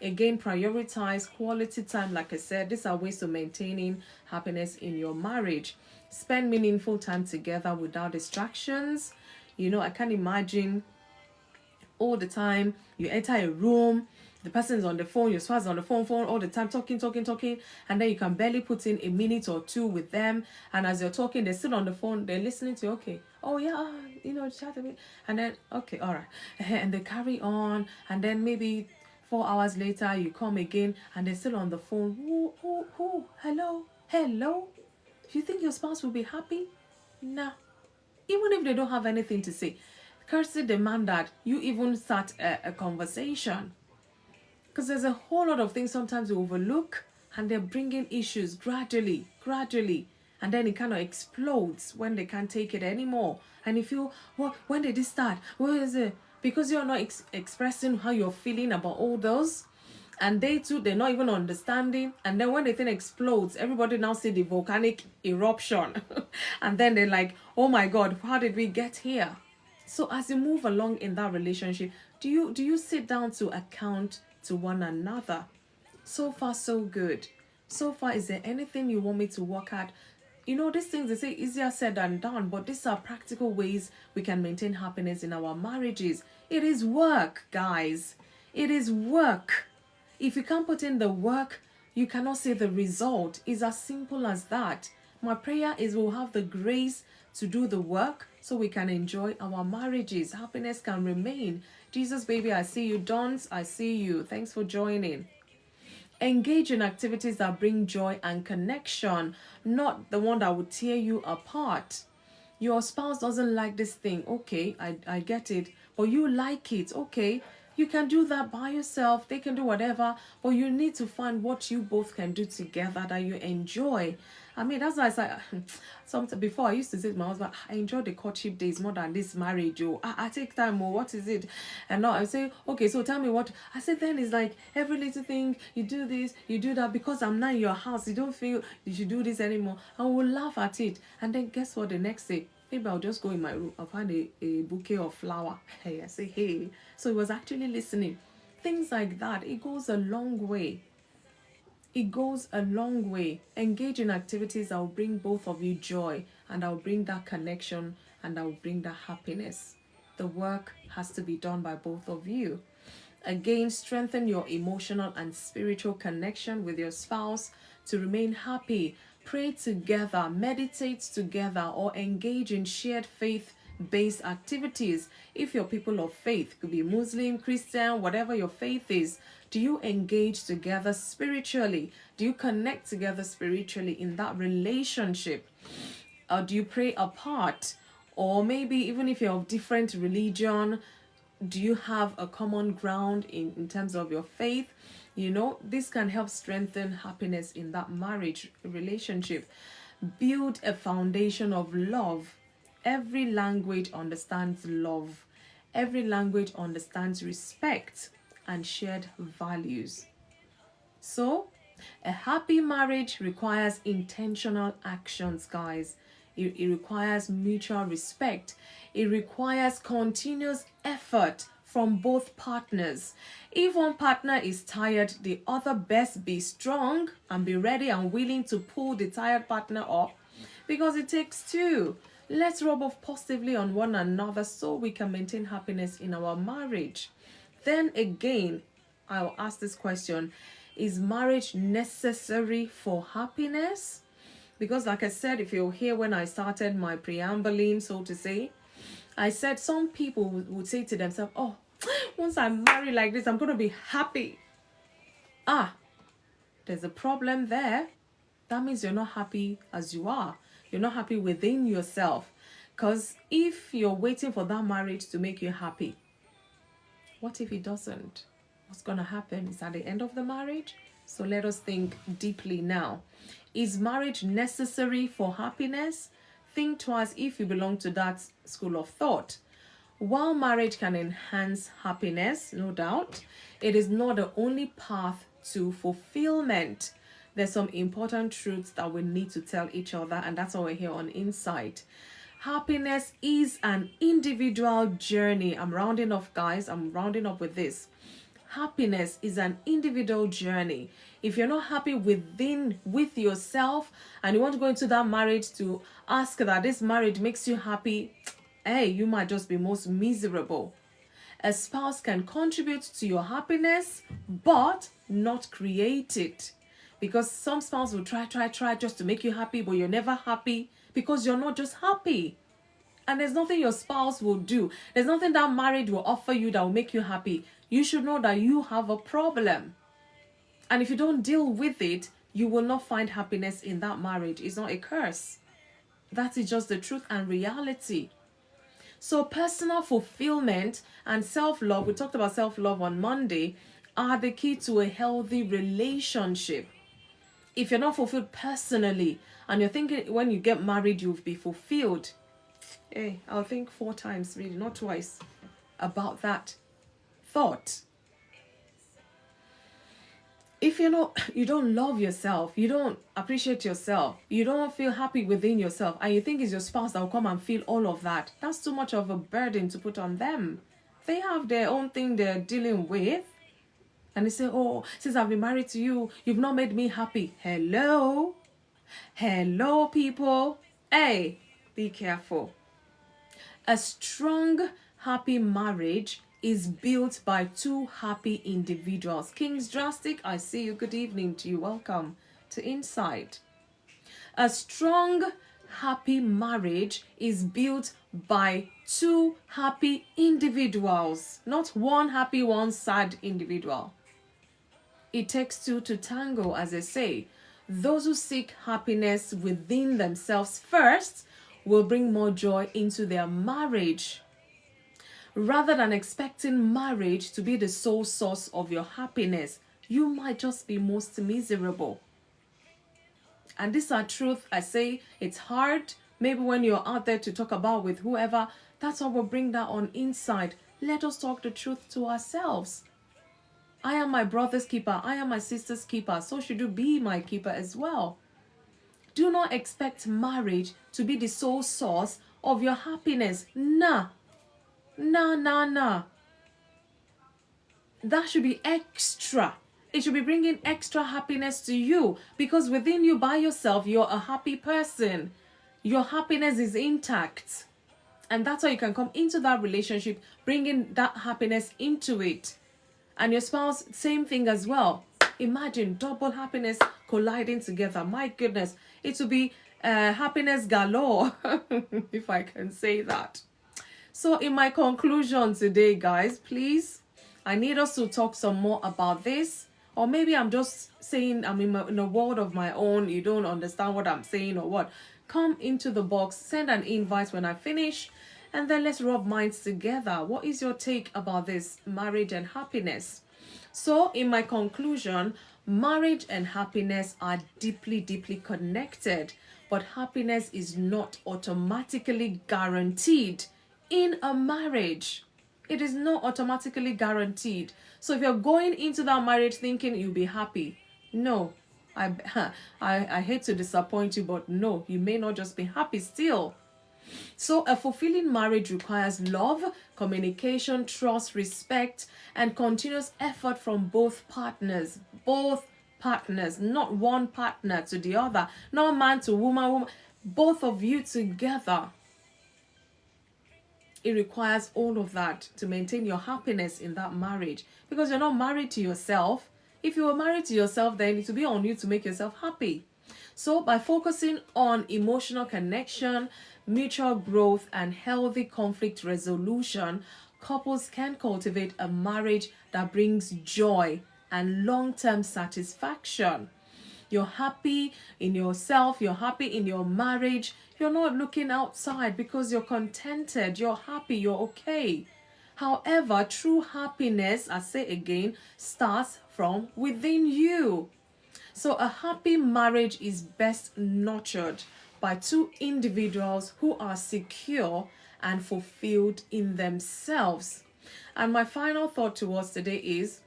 Again, prioritize quality time. Like I said, these are ways to maintaining happiness in your marriage. Spend meaningful time together without distractions. You know, I can't imagine all the time you enter a room, the person is on the phone, your spouse is on the phone all the time, talking, and then you can barely put in a minute or two with them. And as you're talking, they're still on the phone, they're listening to you. Okay, oh yeah, chat a bit, and then okay, all right, and they carry on, and then maybe 4 hours later you come again, and they're still on the phone. Who, hello. Do you think your spouse will be happy? Nah. Even if they don't have anything to say, courtesy demand that you even start a conversation. Because there's a whole lot of things sometimes we overlook, and they're bringing issues gradually, and then it kind of explodes when they can't take it anymore. And you feel, well, when did this start? What is it? Because you're not expressing how you're feeling about all those, and they too, they're not even understanding. And then when the thing explodes, everybody now see the volcanic eruption. And then they're like, oh my God, how did we get here? So as you move along in that relationship, do you sit down to account to one another? So far, so good. So far, is there anything you want me to work at? You know, these things, they say easier said than done, but these are practical ways we can maintain happiness in our marriages. It is work, guys. It is work. If you can't put in the work, you cannot see the result. It's as simple as that. My prayer is we'll have the grace to do the work so we can enjoy our marriages. Happiness can remain. Jesus, baby, I see you. Dons, I see you. Thanks for joining. Engage in activities that bring joy and connection, not the one that would tear you apart. Your spouse doesn't like this thing. Okay, I get it. But you like it. Okay, you can do that by yourself. They can do whatever. But you need to find what you both can do together that you enjoy. I mean, that's why I said, before I used to say to my husband, I enjoy the courtship days more than this marriage. I take time. What is it? And now I say, okay, so tell me what. I said, then it's like every little thing, you do this, you do that. Because I'm not in your house, you don't feel you should do this anymore. And we'll laugh at it. And then guess what? The next day, maybe I'll just go in my room. I'll find a bouquet of flower. Hey, I say, hey. So he was actually listening. Things like that. It goes a long way. It goes a long way. Engage in activities that will bring both of you joy, and that will bring that connection, and that will bring that happiness. The work has to be done by both of you. Again, strengthen your emotional and spiritual connection with your spouse to remain happy. Pray together, meditate together, or engage in shared faith-based activities. If you're people of faith, could be Muslim, Christian, whatever your faith is, do you engage together spiritually? Do you connect together spiritually in that relationship? Or do you pray apart? Or maybe even if you're of different religion, do you have a common ground in terms of your faith? You know, this can help strengthen happiness in that marriage relationship. build a foundation of love. Every language understands love. Every language understands respect and shared values. So, a happy marriage requires intentional actions, guys. It requires mutual respect. It requires continuous effort from both partners. If one partner is tired, the other best be strong and be ready and willing to pull the tired partner up, because it takes two. Let's rub off positively on one another so we can maintain happiness in our marriage. Then again, I'll ask this question: is marriage necessary for happiness? Because like I said, if you're here when I started my preambling, so to say, I said some people would say to themselves, oh, once I'm married like this, I'm going to be happy. There's a problem there. That means you're not happy as you are. You're not happy within yourself. Because if you're waiting for that marriage to make you happy, what if it doesn't? What's going to happen? Is at the end of the marriage? So let us think deeply now. Is marriage necessary for happiness? Think twice if you belong to that school of thought. While marriage can enhance happiness, no doubt, it is not the only path to fulfillment. There's some important truths that we need to tell each other, and that's why we're here on Insight. Happiness is an individual journey. I'm rounding off, guys. I'm rounding up with this. Happiness is an individual journey. If you're not happy with yourself and you want to go into that marriage to ask that this marriage makes you happy, hey, you might just be most miserable. A spouse can contribute to your happiness, but not create it. Because some spouse will try just to make you happy, but you're never happy because you're not just happy. And there's nothing your spouse will do. There's nothing that marriage will offer you that will make you happy. You should know that you have a problem. And if you don't deal with it, you will not find happiness in that marriage. It's not a curse. That is just the truth and reality. So personal fulfillment and self-love, we talked about self-love on Monday, are the key to a healthy relationship. If you're not fulfilled personally and you're thinking when you get married you'll be fulfilled, hey, I'll think 4 times, really, not twice, about that thought. If you don't love yourself, you don't appreciate yourself, you don't feel happy within yourself, and you think it's your spouse that will come and feel all of that, that's too much of a burden to put on them. They have their own thing they're dealing with. And they say, oh, since I've been married to you, you've not made me happy. Hello, people. Hey, be careful. A strong, happy marriage is built by 2 happy individuals. King's Drastic, I see you. Good evening to you. Welcome to Insight. A strong, happy marriage is built by 2 happy individuals, not one happy, one sad individual. It takes 2 to tango, as they say. Those who seek happiness within themselves first will bring more joy into their marriage. Rather than expecting marriage to be the sole source of your happiness, you might just be most miserable. And these are truth. I say it's hard. Maybe when you're out there to talk about with whoever, that's why we'll bring that on Inside. Let us talk the truth to ourselves. I am my brother's keeper. I am my sister's keeper. So should you be my keeper as well. Do not expect marriage to be the sole source of your happiness. Nah. That should be extra. It should be bringing extra happiness to you, because within you by yourself, you're a happy person. Your happiness is intact. And that's how you can come into that relationship, bringing that happiness into it. And your spouse, same thing as well. Imagine double happiness colliding together. My goodness, it will be happiness galore, if I can say that. So in my conclusion today, guys, please, I need us to talk some more about this. Or maybe I'm just saying I'm in a world of my own. You don't understand what I'm saying or what. Come into the box, send an invite when I finish, and then let's rub minds together. What is your take about this marriage and happiness? So in my conclusion, marriage and happiness are deeply, deeply connected. but happiness is not automatically guaranteed in a marriage. It is not automatically guaranteed. So if you're going into that marriage thinking you'll be happy, no, I, I hate to disappoint you, but no, you may not just be happy still. So a fulfilling marriage requires love, communication, trust, respect, and continuous effort from both partners. Both partners, not one partner to the other, not man to woman, both of you together. It requires all of that to maintain your happiness in that marriage, because you're not married to yourself. If you were married to yourself, then it will be on you to make yourself happy. So by focusing on emotional connection, mutual growth, and healthy conflict resolution, couples can cultivate a marriage that brings joy and long-term satisfaction. You're happy in yourself, you're happy in your marriage, you're not looking outside because you're contented, you're happy, you're okay. However, true happiness, I say again, starts from within you. So a happy marriage is best nurtured by two individuals who are secure and fulfilled in themselves. And my final thought to us today is,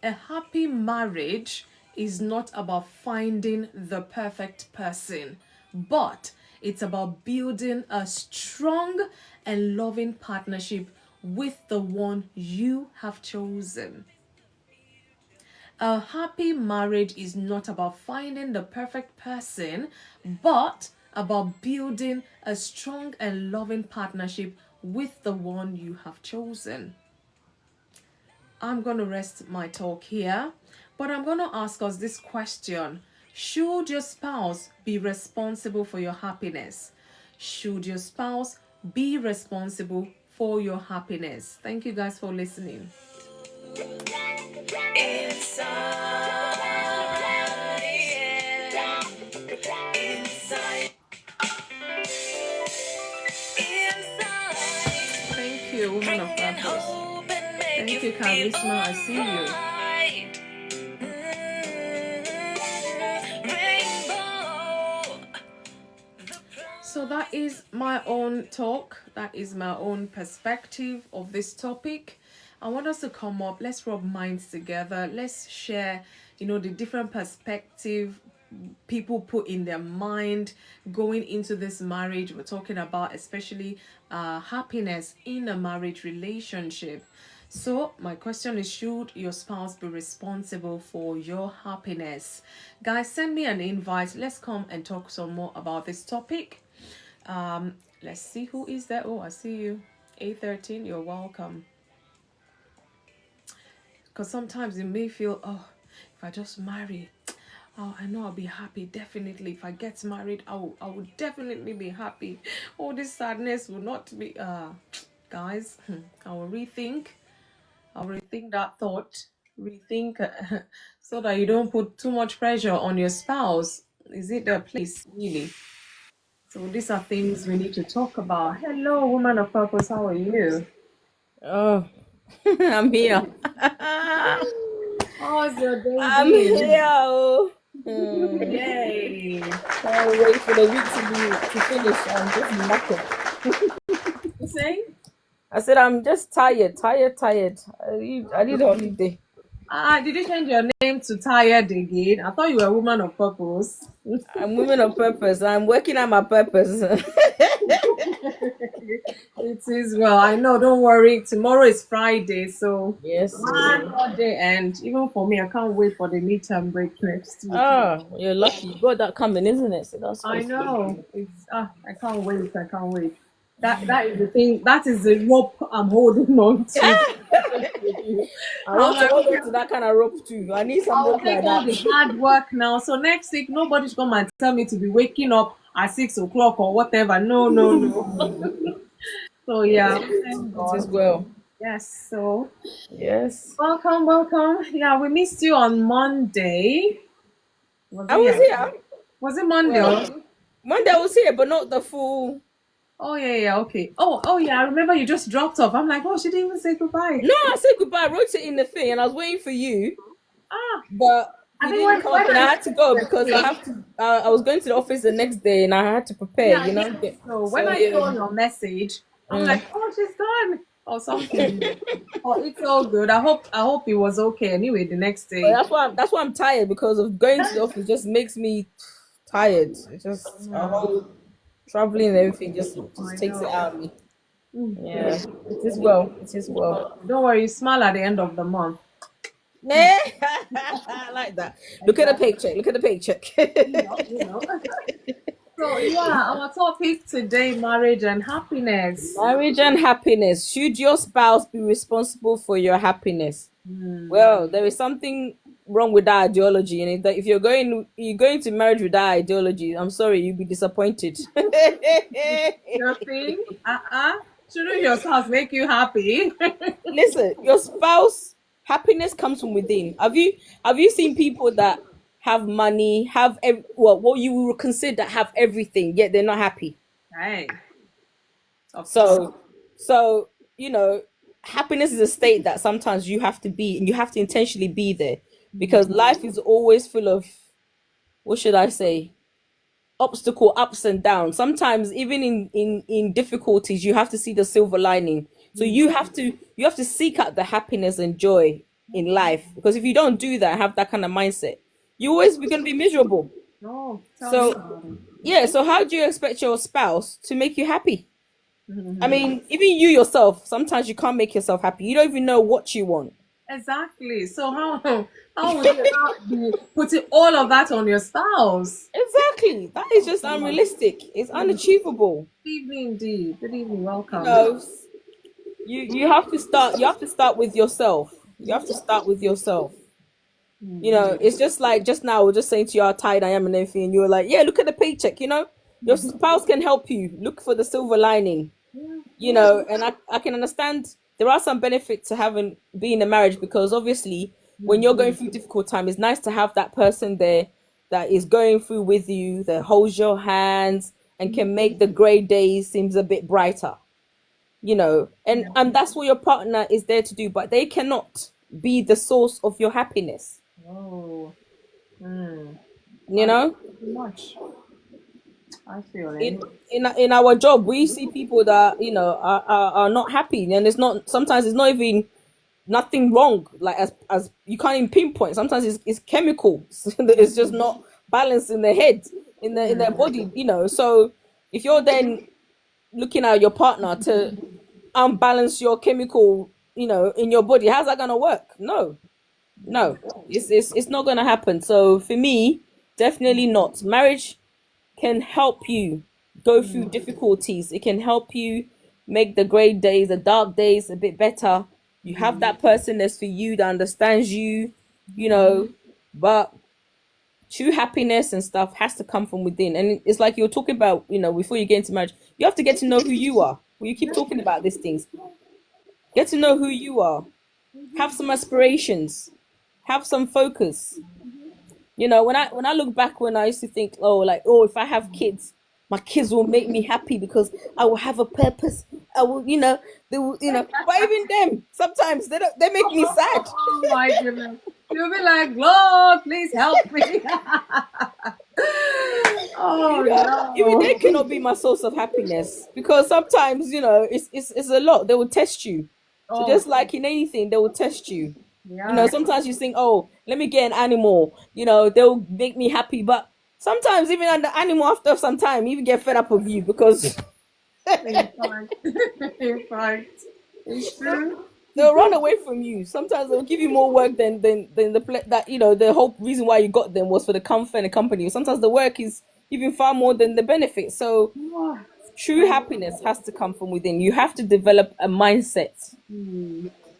a happy marriage is not about finding the perfect person, but it's about building a strong and loving partnership with the one you have chosen. A happy marriage is not about finding the perfect person, but about building a strong and loving partnership with the one you have chosen. I'm going to rest my talk here, but I'm going to ask us this question. Should your spouse be responsible for your happiness? Should your spouse be responsible for your happiness? Thank you guys for listening. Thank you, woman of purpose. Thank you, Charisma. I see you. So that is my own talk. That is my own perspective of this topic. I want us to come up. Let's rub minds together. Let's share, the different perspective people put in their mind going into this marriage. We're talking about especially happiness in a marriage relationship. So my question is, should your spouse be responsible for your happiness? Guys, send me an invite. Let's come and talk some more about this topic. Let's see who is there. Oh, I see you. A13, you're welcome. Because sometimes you may feel, if I just marry, I know I'll be happy. Definitely, if I get married, I will definitely be happy. All this sadness will not be. Guys, I will rethink. I'll rethink that thought. Rethink so that you don't put too much pressure on your spouse. Is it their place, really? So these are things we need to talk about. Hello, woman of purpose. How are you? Oh, I'm here. How's your day I'm been? here. Oh. Yay! Can't wait for the week to finish. I'm just knackered. You saying? I said I'm just tired. I need a holiday. Did you change your name to Tired again? I thought you were a woman of purpose. I'm women of purpose. I'm working on my purpose. It is well. I know. Don't worry. Tomorrow is Friday, so Yes. one more day, and even for me, I can't wait for the midterm break next week. You're lucky. You got that coming, isn't it? So that's I good. know. It's I can't wait. That is the thing. That is the rope I'm holding on to. I want to hold on to that kind of rope too. I need some I'll rope take like all that. the hard work now. So next week, nobody's gonna tell me to be waking up at 6 o'clock or whatever. No. So yeah, thank It is God. well. Yes. So Yes. welcome. Yeah, we missed you on Monday. I was here. Was it Monday? Well, Monday I was here, but not the full. Oh yeah, okay. Oh yeah, I remember you just dropped off. I'm like, she didn't even say goodbye. No, I said goodbye. I wrote it in the thing, and I was waiting for you. But I You think didn't when come when up, and I had to go because I have to. I was going to the office the next day, and I had to prepare. yeah, so when So I yeah. saw your message, I'm Mm. like, oh, she's gone or something. Oh, it's all good. I hope it was okay anyway the next But day. that's why I'm tired because of going to the office just makes me tired. It's just a Yeah, whole traveling and everything just I takes it know. out of me. Mm, Yeah, yeah. it is well. It is well. Don't worry, smile at the end of the month. Nah, I like that. Look at the Exactly. paycheck. Look at the paycheck. You know. So yeah, our topic today, marriage and happiness. Marriage and happiness. Should your spouse be responsible for your happiness? Hmm. Well, there is something wrong with that ideology, and that if you're going to marriage with that ideology, I'm sorry, you'll be disappointed. You think? Shouldn't your spouse make you happy? Listen, your spouse happiness comes from within. Have you seen people that have money, well, what you will consider have everything, yet they're not happy? Hey, of course. So, so you know, happiness is a state that sometimes you have to be, and you have to intentionally be there because life is always full of, what should I say, obstacle ups and downs. Sometimes even in difficulties you have to see the silver lining. So you have to seek out the happiness and joy in life, because if you don't do that, have that kind of mindset, you always be going to be miserable. Oh, tell me So about it. yeah, so how do you expect your spouse to make you happy? I mean, even you yourself, sometimes you can't make yourself happy. You don't even know what you want. Exactly. So how would you be putting all of that on your spouse? Exactly, that is just unrealistic. It's unachievable. Good evening, indeed. Good evening. you Welcome. know you have to start with yourself. You have to start with yourself. It's just like just now we're just saying to you how tired I am and everything, and you were like, yeah, look at the paycheck. Your spouse can help you look for the silver lining. And I can understand there are some benefits to having being in a marriage, because obviously when you're going through difficult time, it's nice to have that person there that is going through with you, that holds your hands and can make the grey days seems a bit brighter. And that's what your partner is there to do, but they cannot be the source of your happiness. Oh, mm, you know too much. I feel in it. in our job we see people that are not happy, and sometimes it's not even nothing wrong, like as you can't even pinpoint. Sometimes it's chemicals. It's just not balanced in their head, in their body. So if you're then looking at your partner to unbalance your chemical, in your body, how's that gonna work? No, it's not gonna happen. So for me, definitely not. Marriage can help you go through difficulties. It can help you make the great days, the dark days a bit better. You have that person that's for you, that understands you, you know, but true happiness and stuff has to come from within. And it's like you're talking about, before you get into marriage, you have to get to know who you are. Well, you keep talking about these things. Get to know who you are. Have some aspirations. Have some focus. When I look back, when I used to think, if I have kids, my kids will make me happy because I will have a purpose. I will, they will, but even them, sometimes they make me sad. Oh my goodness. You'll be like, Lord, please help me. Oh Even they no. cannot be my source of happiness, because sometimes, it's a lot. They will test you. So Oh just like in anything, they will test you. yeah. Sometimes you think, oh, let me get an animal, they'll make me happy. But sometimes even the animal, after some time, even get fed up of you, because In fact, in fact, it's true. they'll run away from you. Sometimes they'll give you more work than the whole reason why you got them was for the comfort and the company. Sometimes the work is even far more than the benefit. So Oh, true happiness has to come from within. You have to develop a mindset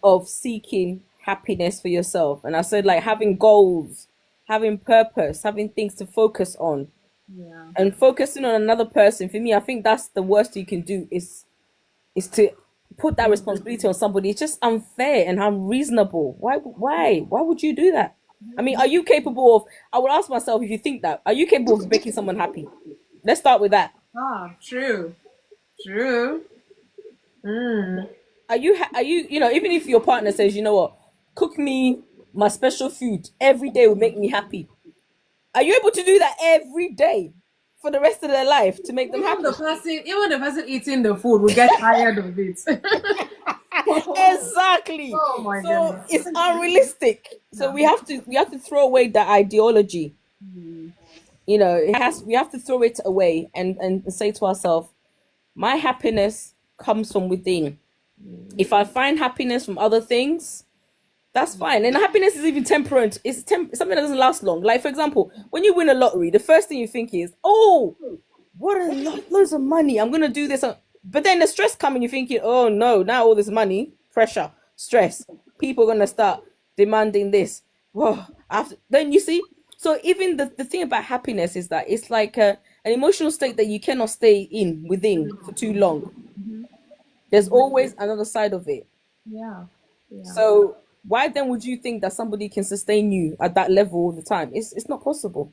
of seeking happiness for yourself. And I said, like, having goals, having purpose, having things to focus on, yeah. and focusing on another person. For me, I think that's the worst you can do, is to put that responsibility on somebody. It's just unfair and unreasonable. Why would you do that? I mean, are you capable of, I would ask myself, if you think that, are you capable of making someone happy? Let's start with that. True. True. Are you even if your partner says, you know what, cook me my special food every day will make me happy. Are you able to do that every day for the rest of their life to make them happy? Even the person eating the food will get tired of it. Exactly. Oh my So goodness. it's unrealistic. So Yeah. we have to throw away that ideology. Mm. We have to throw it away and say to ourselves, my happiness comes from within. If I find happiness from other things, that's fine. And happiness is even temperate. Something that doesn't last long. Like, for example, when you win a lottery, the first thing you think is, oh, what a loads of money. I'm going to do this. But then the stress coming, you're thinking, oh no, now all this money, pressure, stress. People are going to start demanding this. Whoa. Then you see, so even the thing about happiness is that it's like an emotional state that you cannot stay within for too long. There's always another side of it. Yeah. Yeah. So why then would you think that somebody can sustain you at that level all the time? It's not possible.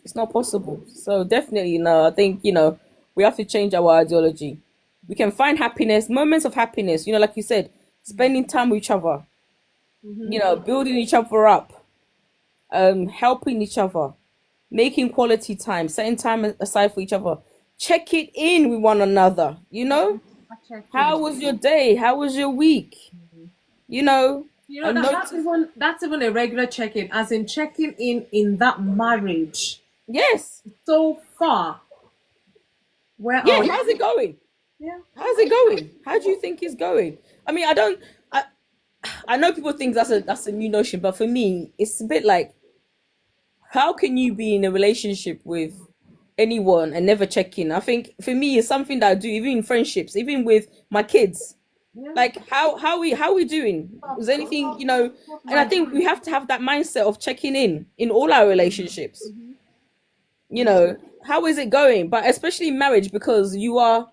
It's not possible. So definitely, no, I think, we have to change our ideology. We can find happiness, moments of happiness, like you said, spending time with each other, building each other up, helping each other, making quality time, setting time aside for each other, checking in with one another, I check how in. was your day? How was your week? You know, a That's notice. even a regular check-in, as in checking in that marriage. Yes. So far, where Yeah, are we? how's it going? Yeah. How's it going? How do you think it's going? I mean, I know people think that's a new notion, but for me, it's a bit like, how can you be in a relationship with anyone and never check in? I think for me, it's something that I do, even in friendships, even with my kids. Yeah. Like, how we doing? Is anything, and I think we have to have that mindset of checking in all our relationships. How is it going? But especially marriage, because you're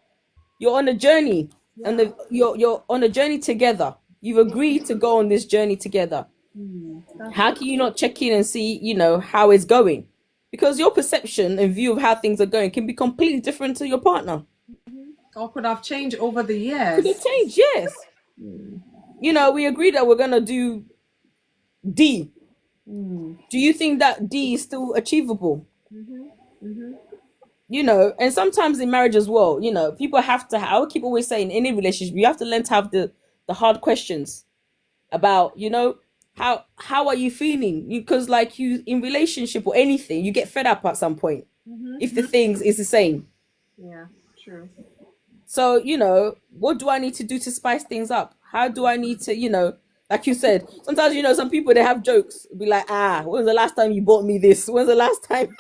on a journey, and you're on a journey together. You've agreed to go on this journey together. That's How can you not check in and see, how it's going? Because your perception and view of how things are going can be completely different to your partner. or could have changed over the Could have years. changed, yes. We agreed that we're gonna do D. Do you think that D is still achievable? And sometimes in marriage as well, people have to. I would keep always saying, in any relationship, you have to learn to have the hard questions about, how are you feeling? Because like you in relationship or anything, you get fed up at some point if the things is the same. Yeah, true. So, what do I need to do to spice things up? How do I need to, like you said, sometimes, some people, they have jokes, be like, when's the last time you bought me this? When's the last time?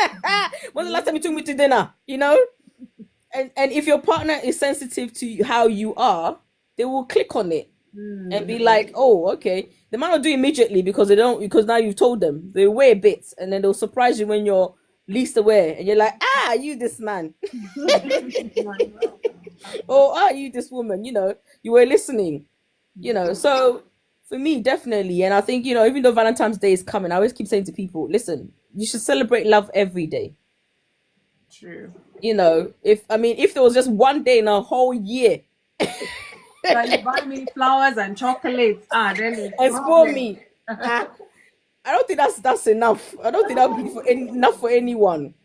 When's the last time you took me to dinner? And if your partner is sensitive to how you are, they will click on it and be like, oh, okay. They might not do it immediately because now you've told them. They wait a bit and then they'll surprise you when you're least aware. And you're like, you this man. Or are you this woman? You were listening. So for me, definitely. And I think, even though Valentine's Day is coming, I always keep saying to people, listen, you should celebrate love every day. True. If there was just one day in a whole year That you buy me flowers and chocolates, then it's and spoil problem. me, I don't think that's enough. I don't think that would be enough for anyone.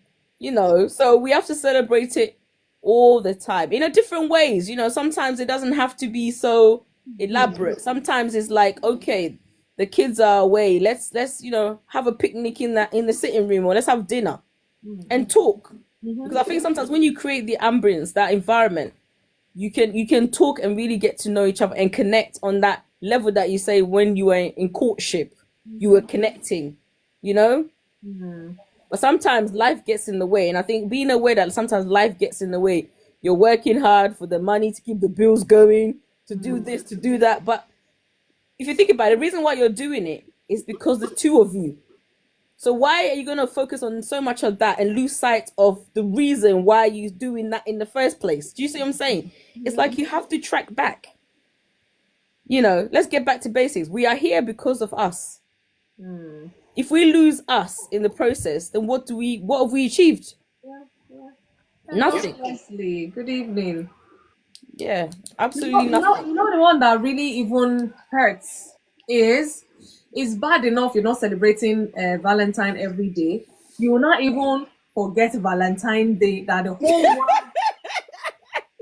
So we have to celebrate it all the time in a different ways. Sometimes it doesn't have to be so elaborate. Sometimes it's like, okay, the kids are away. Let's have a picnic in the sitting room, or let's have dinner and talk. Because I think sometimes when you create the ambience, that environment, you can talk and really get to know each other and connect on that level that you say when you were in courtship, you were connecting, But sometimes life gets in the way, and I think being aware that sometimes life gets in the way. You're working hard for the money to keep the bills going, to do this, to do that. But if you think about it, the reason why you're doing it is because the two of you. So why are you going to focus on so much of that and lose sight of the reason why you're doing that in the first place? Do you see what I'm saying? It's like you have to track back. Let's get back to basics. We are here because of us. If we lose us in the process, then what have we achieved? Nothing. Leslie, good evening. Yeah, absolutely You know, nothing. you know the one that really even hurts is It's bad enough you're not celebrating Valentine every day. You will not even forget Valentine Day, that the whole world.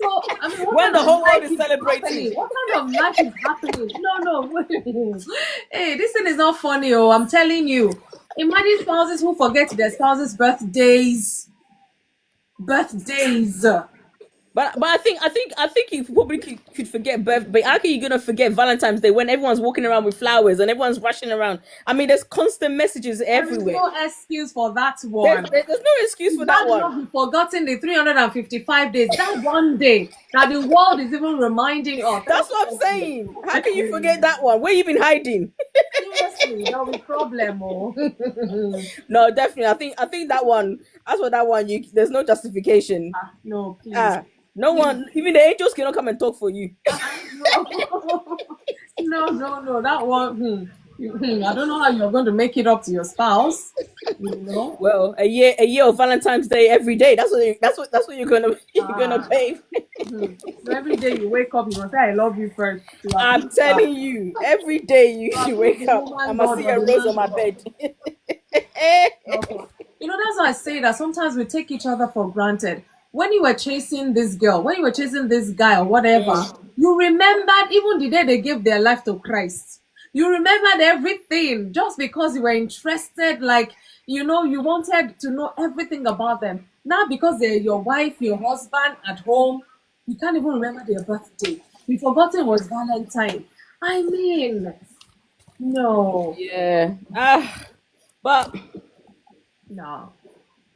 So, I mean, what When kind the of whole world life is is celebrating. happening? What kind of life is happening? No, no. Hey, this thing is not funny. Oh, I'm telling you. Imagine spouses who forget their spouses' birthdays. Birthdays. But I think you probably could forget birth. But how can you gonna forget Valentine's Day when everyone's walking around with flowers and everyone's rushing around? I mean, there's constant messages There is everywhere. no excuse for that There's one. there's no excuse for that That one. not be forgotten the 355 days. That one day that the world is even reminding us. That's what I'm saying. How can you forget that one? Where you been hiding? Seriously, there'll be problem. Oh. No, definitely. I think that one. As for that one, there's no justification. No, please. Ah, no one, even the angels cannot come and talk for you. No, no, no. That one. I don't know how you're going to make it up to your spouse. You know. Well, a year of Valentine's Day every day. That's what you're gonna pay. So every day you wake up, you must say, "I love you" first. I'm telling you, every day you wake up, I must see a rose on my bed. Okay. You know, that's why I say that sometimes we take each other for granted. When you were chasing this girl, when you were chasing this guy or whatever, you remembered even the day they gave their life to Christ. You remembered everything just because you were interested, like, you wanted to know everything about them. Now, because they're your wife, your husband at home, you can't even remember their birthday. You forgot it was Valentine. I mean, no. Yeah. But No,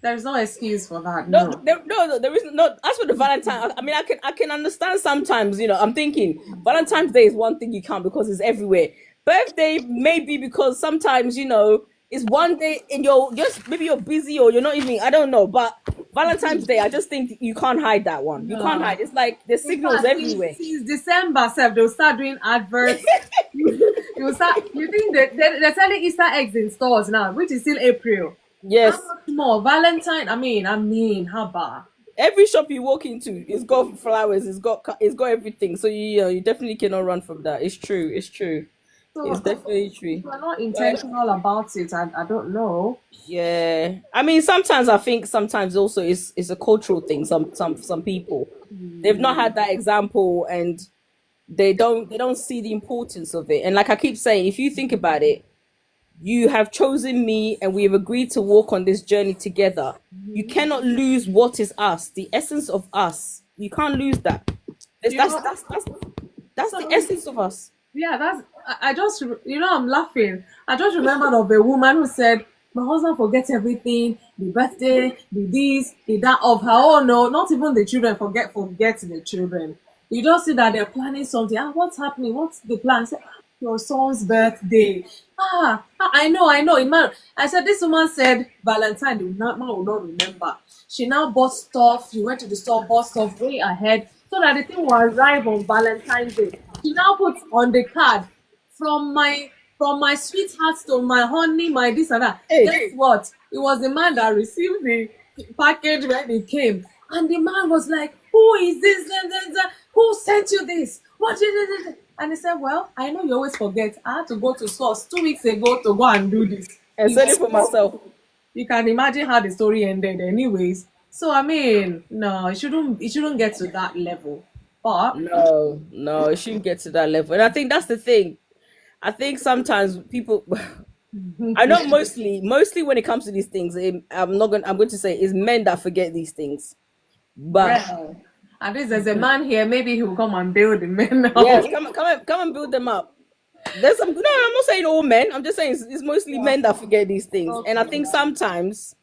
there's no excuse for that. no, No. no, there isn't. No, as for the Valentine, I mean, I can understand sometimes. I'm thinking Valentine's Day is one thing you can't because it's everywhere. Birthday maybe because sometimes it's one day and you're just maybe you're busy or you're not even. I don't know, but Valentine's Day, I just think you can't hide that one. You can't No. hide. It's like there's In signals fact, everywhere. since December, sef, they'll start doing adverts. You start. You think that they're selling Easter eggs in stores now, which is still April. How Yes, much more? Valentine. I mean, how about? every shop you walk into, it's got flowers. It's got everything. So you definitely cannot run from that. It's true. It's true. It's So definitely if true. we're not But intentional about it, I don't know. yeah, I mean, sometimes I think sometimes also it's a cultural thing. Some people they've not had that example and they don't see the importance of it. And like I keep saying, if you think about it, you have chosen me and we have agreed to walk on this journey together. You cannot lose what is us, the essence of us. You can't lose that. That's You that's know, that's that's, that's the so essence of us. yeah, I just I'm laughing. I just remembered of a woman who said, "My husband forgets everything, the birthday, the this, the that of her." Oh no, not even the children forget the children. You just see that they're planning something. What's happening? What's the plan? Say, your son's birthday. I know. I said this woman said Valentine. The man will not remember. She now bought stuff. She went to the store, bought stuff way ahead so that the thing will arrive on Valentine's Day. She now puts on the card from my sweetheart to my honey, my this and that. Hey, Guess what? It was the man that received the package when it came. And the man was like, "Who is this? Who sent you this? What did it?" And he said, "Well, I know you always forget. I had to go to source 2 weeks ago to go and do this." and said it for myself. You can imagine how the story ended, anyways. So I mean, no, it shouldn't get to that level. But No, no, it shouldn't get to that level. And I think that's the thing. I think sometimes people I know mostly when it comes to these things, I'm going to say it's men that forget these things. But well, at least there's a man here. Maybe he will come and bail the men yes, now. come and build them up. There's some no, I'm not saying all men. I'm just saying it's mostly men that forget these things. And I think sometimes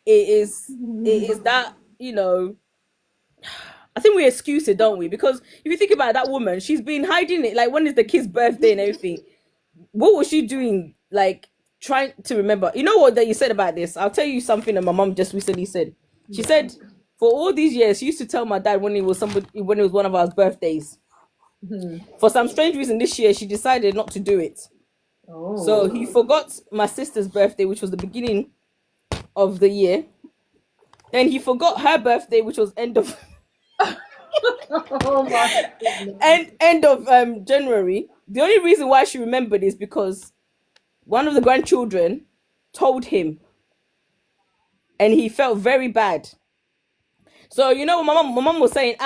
it is that, I think we excuse it, don't we? Because if you think about that woman, she's been hiding it. Like, when is the kid's birthday and everything? What was she doing? Like, trying to remember. You know what that you said about this? I'll tell you something that my mom just recently said. She said, for all these years, she used to tell my dad when it was one of our birthdays. For some strange reason, this year she decided not to do it. So he forgot my sister's birthday, which was the beginning of the year. Then he forgot her birthday, which was end of Oh my goodness. end of January. The only reason why she remembered is because one of the grandchildren told him, and he felt very bad. So my mom was saying,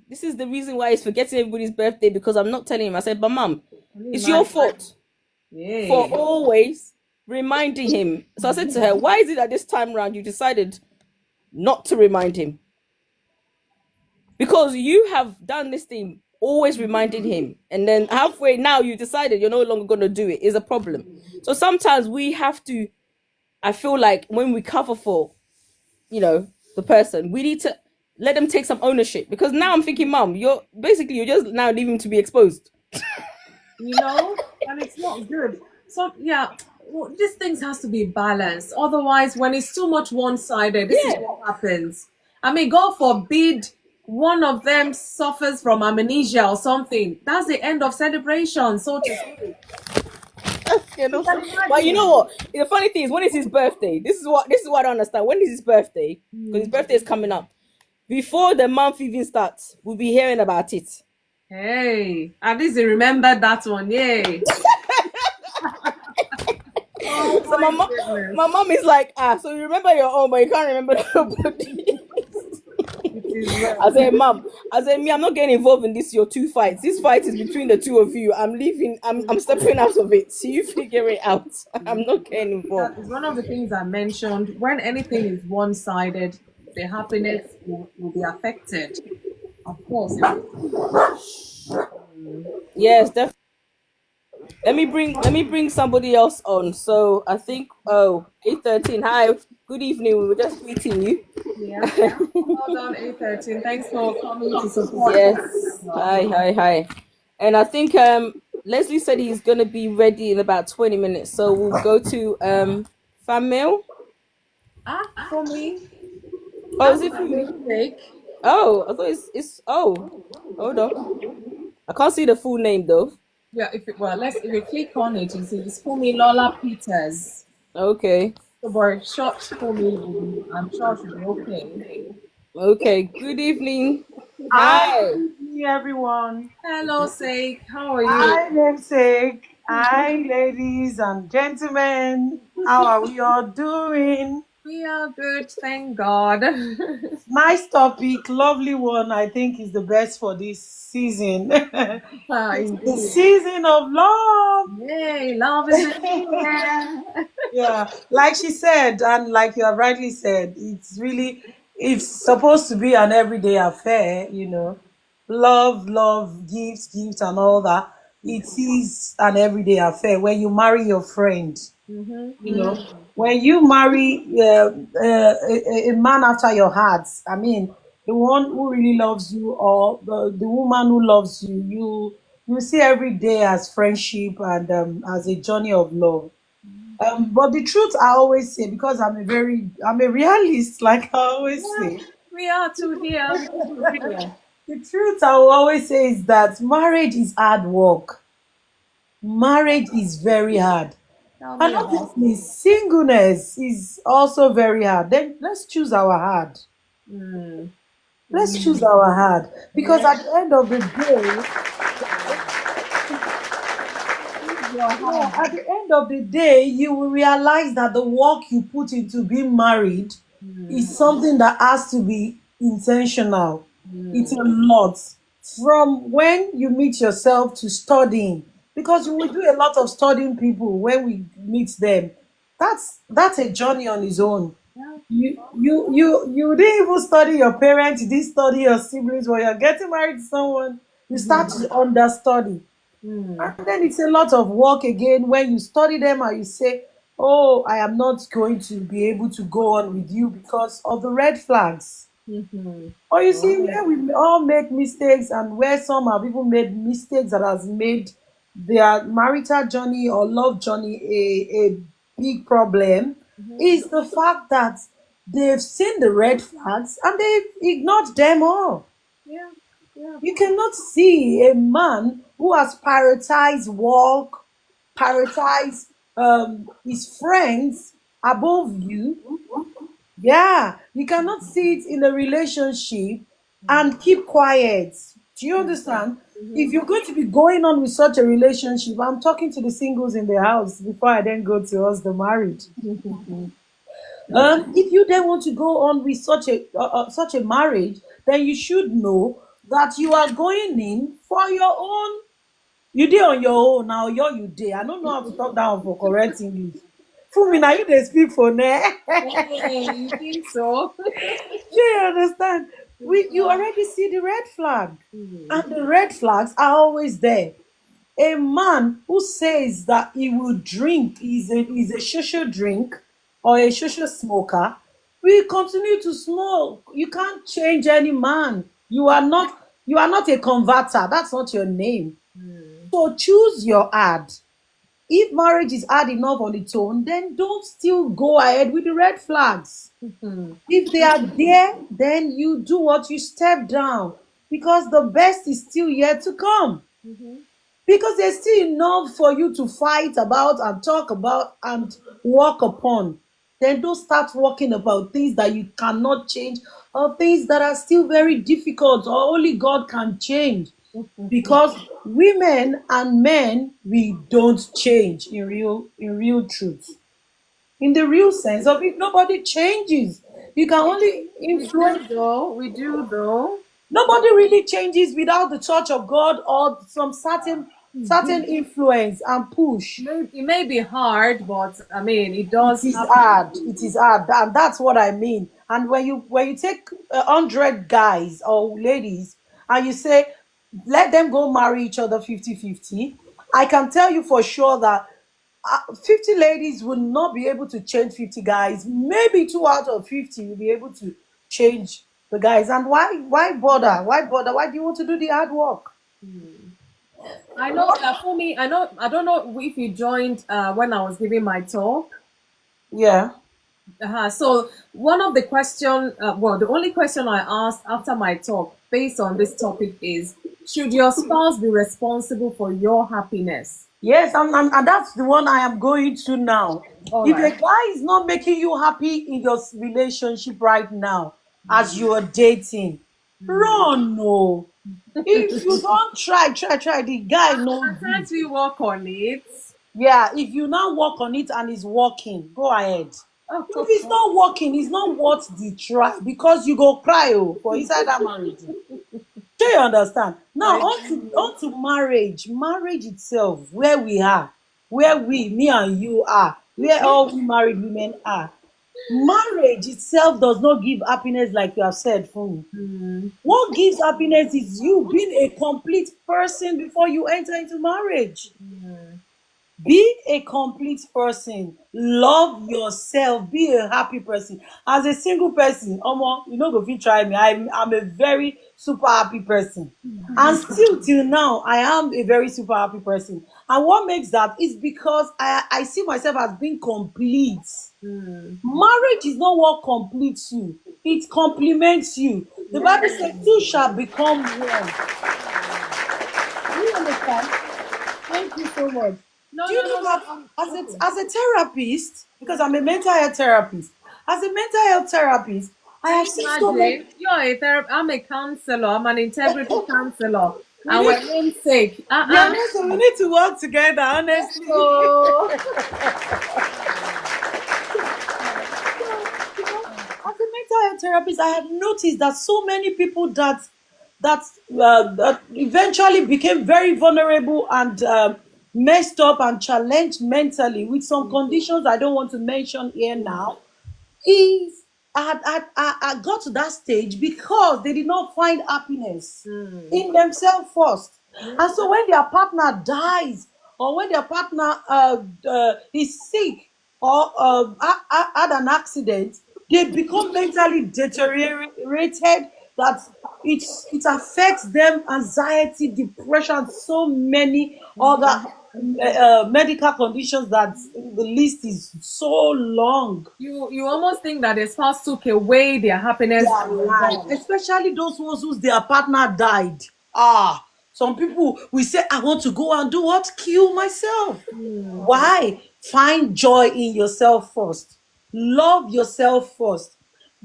this is the reason why he's forgetting everybody's birthday because I'm not telling him. I said, but mom, it's your fault for always reminding him. So I said to her, why is it that this time around you decided not to remind him? Because you have done this thing, always reminding him, and then halfway now you decided you're no longer going to do it. Is a problem. So sometimes we have to, I feel like when we cover for, the person, we need to let them take some ownership, because now I'm thinking, mom, you're just now leaving him to be exposed. And it's not good. So yeah, these things has to be balanced. Otherwise, when it's too much one-sided, this is what happens. I mean, God forbid one of them suffers from amnesia or something. That's the end of celebration, so to speak. But you know what? The funny thing is, when is his birthday? This is what I don't understand. When is his birthday? Because his birthday is coming up. Before the month even starts, we'll be hearing about it. Hey, at least you remembered that one. Yay. So my mom is like, so you remember your own, but you can't remember nobody. I said, mom, me, I'm not getting involved in your two fights. This fight is between the two of you. I'm leaving. I'm stepping out of it. So you figure it out. I'm not getting involved. It's one of the things I mentioned. When anything is one-sided, the happiness will be affected. Of course. Yes, definitely. Let me bring somebody else on. So I think 8:13. Hi, good evening. We were just greeting you. Yeah. Well done, 8:13. Thanks for coming to support. Yes. Hi. And I think Leslie said he's gonna be ready in about 20 minutes. So we'll go to FunmiRoyal. For me. Oh, is it for me? Oh, I thought it's hold on. I can't see the full name though. Yeah, if you click on it, you see it's FunmiRoyal Peters. Okay. So but short Fumi, I'm sure should be okay. Okay. Good evening. Hi. Good evening, everyone. Hello, Sake. How are you? Hi, namesake. Hi, ladies and gentlemen. How are we all doing? We are good, thank God. Nice topic, lovely one. I think is the best for this season. The season of love. Yay, love is in the air. Yeah, like she said, and like you have rightly said, it's supposed to be an everyday affair, love, gifts, and all that. It is an everyday affair when you marry your friend. When you marry a man after your heart, I mean, the one who really loves you, or the woman who loves you, you see every day as friendship and as a journey of love. But the truth I always say, because I'm a realist, like I always say. We are too here. The truth I will always say is that marriage is hard work. Marriage is very hard. And obviously, singleness is also very hard. Then let's choose our hard. Let's choose our hard. Because at the end of the day, you will realize that the work you put into being married is something that has to be intentional. It's a lot. From when you meet yourself to studying, because we do a lot of studying people when we meet them. That's a journey on its own. You didn't even study your parents, you didn't study your siblings. When you're getting married to someone, you start to understudy. And then it's a lot of work again when you study them and you say, oh, I am not going to be able to go on with you because of the red flags. Or you see, where we all make mistakes, and where some have even made mistakes that has made their marital journey or love journey a big problem, is the fact that they've seen the red flags and they've ignored them all. You cannot see a man who has prioritized work, prioritized his friends above you. Yeah, you cannot see it in a relationship and keep quiet. Do you understand? If you're going to be going on with such a relationship, I'm talking to the singles in the house before I then go to us, the married. If you then want to go on with such a marriage, then you should know that you are going in for your own. You did on your own now. You did. I don't know how to talk down for correct English. Fumi, now you dey speak for ne. Hey, you think so? Do you understand? You already see the red flag, and the red flags are always there. A man who says that he will drink is a social drink or a social smoker will continue to smoke. You can't change any man. You are not a converter. That's not your name. So choose your ad. If marriage is hard enough on its own, then don't still go ahead with the red flags. If they are there, then you do what? You step down, because the best is still yet to come. Because there's still enough for you to fight about and talk about and work upon. Then don't start working about things that you cannot change, or things that are still very difficult or only God can change. Because women and men, we don't change in real truth. In the real sense of it, nobody changes. You can only influence. We do though. Nobody really changes without the touch of God or some certain influence and push. It may be hard, but I mean, it It does is happen. hard. It is hard, and that's what I mean. And when you take 100 guys or ladies and you say let them go marry each other 50-50, I can tell you for sure that 50 ladies will not be able to change 50 guys. Maybe 2 out of 50 will be able to change the guys. And why bother? Why bother? Why do you want to do the hard work? I know for me, I don't know if you joined when I was giving my talk. Yeah. So one of the question, well, the only question I asked after my talk based on this topic is, should your spouse be responsible for your happiness? Yes, and that's the one I am going to now. All If a right. guy is not making you happy in your relationship right now, as you are dating, run, no. If you don't try, the guy knows Can't you. we work on it? Yeah, if you now work on it and it's working, go ahead. If it's not working, it's not worth the try, because you go cry for inside that marriage. Do you understand? Now, I on to marriage. Marriage itself, where we are, where me and you are, where all we married women are. Marriage itself does not give happiness, like you have said, for me. What gives happiness is you being a complete person before you enter into marriage. Be a complete person. Love yourself. Be a happy person. As a single person, you know, go fit try me. I'm a very super happy person. And still till now, I am a very super happy person. And what makes that is because I see myself as being complete. Marriage is not what completes you, it complements you. The Bible says two shall become one. Do you understand? Thank you so much. No, Do you no, know no, that no. as a therapist, because I'm a mental health therapist, as a mental health therapist, I have seen so many. Imagine you're a therapist. I'm a counselor. I'm an integrity counselor. We And need, we're namesake. yeah, so we need to work together, honestly. So You know, as a mental health therapist, I have noticed that so many people that eventually became very vulnerable and messed up and challenged mentally with some conditions I don't want to mention here now, is I got to that stage because they did not find happiness in themselves first. And so when their partner dies, or when their partner is sick, or had an accident, they become mentally deteriorated, that it affects them, anxiety, depression, so many other medical conditions, that the list is so long. you almost think that the spouse took away their happiness Their from life, them. especially those ones whose their partner died. Some people will say, I want to go and do what? Kill myself. Why? Find joy in yourself first. Love yourself first.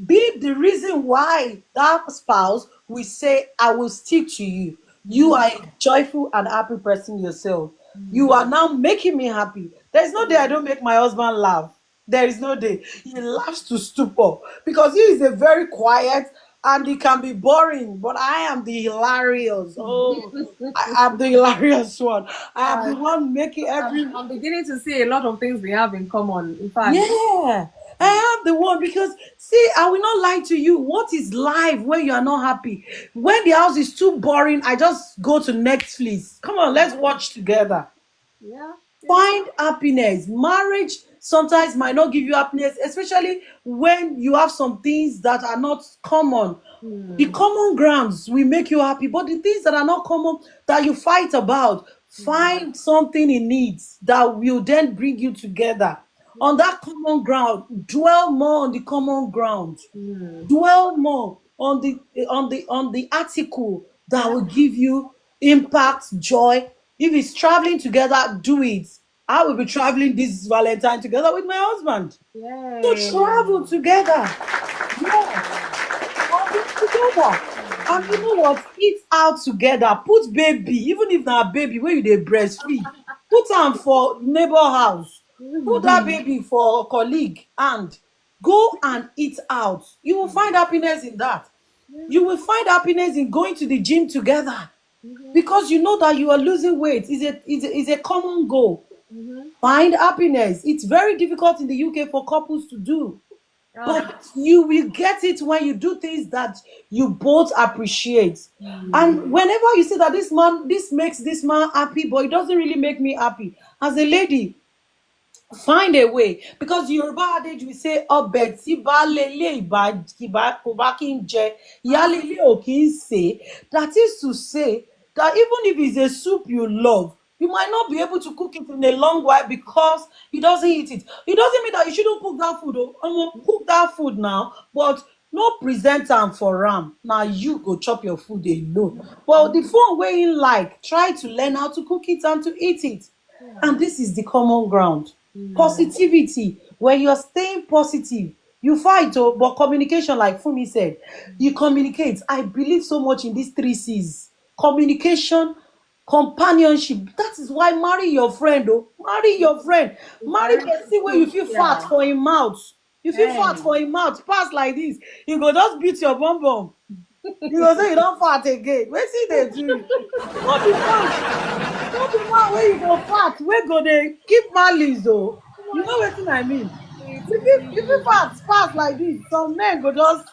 Be the reason why that spouse will say, I will stick to you. You are a joyful and happy person yourself. You are now making me happy. There's no day I don't make my husband laugh. There is no day. He laughs to stupor because he is a very quiet and he can be boring, but I am the hilarious. Oh, I am the hilarious one. I am the one making every. I'm beginning to see a lot of things we have in common. In fact, Yeah, I am the one because see, I will not lie to you. What is life when you are not happy? When the house is too boring, I just go to Netflix. Come on, let's watch together. yeah, yeah. Find happiness. Marriage sometimes might not give you happiness, especially when you have some things that are not common. The common grounds will make you happy, but the things that are not common that you fight about, find something in it that will then bring you together. On that common ground, dwell more on the common ground. Dwell more on the article that will give you impact, joy. If it's traveling together, do it. I will be traveling this Valentine together with my husband. So Yay. travel together. Yeah. Travel together. And you know what? Eat out together. Put baby, even if na baby wey you dey breastfeed, put am for neighbor house. Put that baby for colleague and go and eat out. You will find happiness in that. You will find happiness in going to the gym together because you know that you are losing weight. It's a common goal. Find happiness. It's very difficult in the UK for couples to do. But you will get it when you do things that you both appreciate. And whenever you say that this makes this man happy, but it doesn't really make me happy. As a lady, find a way because Yoruba adage we say ọbẹ̀ tí baálé ilé kò bá kí ń jẹ ìyáálé ilé ò kí ń sè. That is to say that even if it's a soup you love, you might not be able to cook it in a long while because he doesn't eat it. It doesn't mean that you shouldn't cook that food. Cook that food now, but no present am for am. Na you go chop your food alone. But the phone wey him like, try to learn how to cook it and to eat it. And this is the common ground. Positivity. When you're staying positive, you fight, but communication, like Fumi said, you communicate. I believe so much in these 3 C's: communication, companionship. That is why marry your friend. Marry your friend. Marry person wey you feel fat for him mouth. You feel fat for him mouth. Pass like this. You go just beat your bum bum. You go say you don't fat again. Wetin dey do you? No be man wey you go fat wey go dey keep malice o. You know wetin I mean? If you fat pass like this, some men go just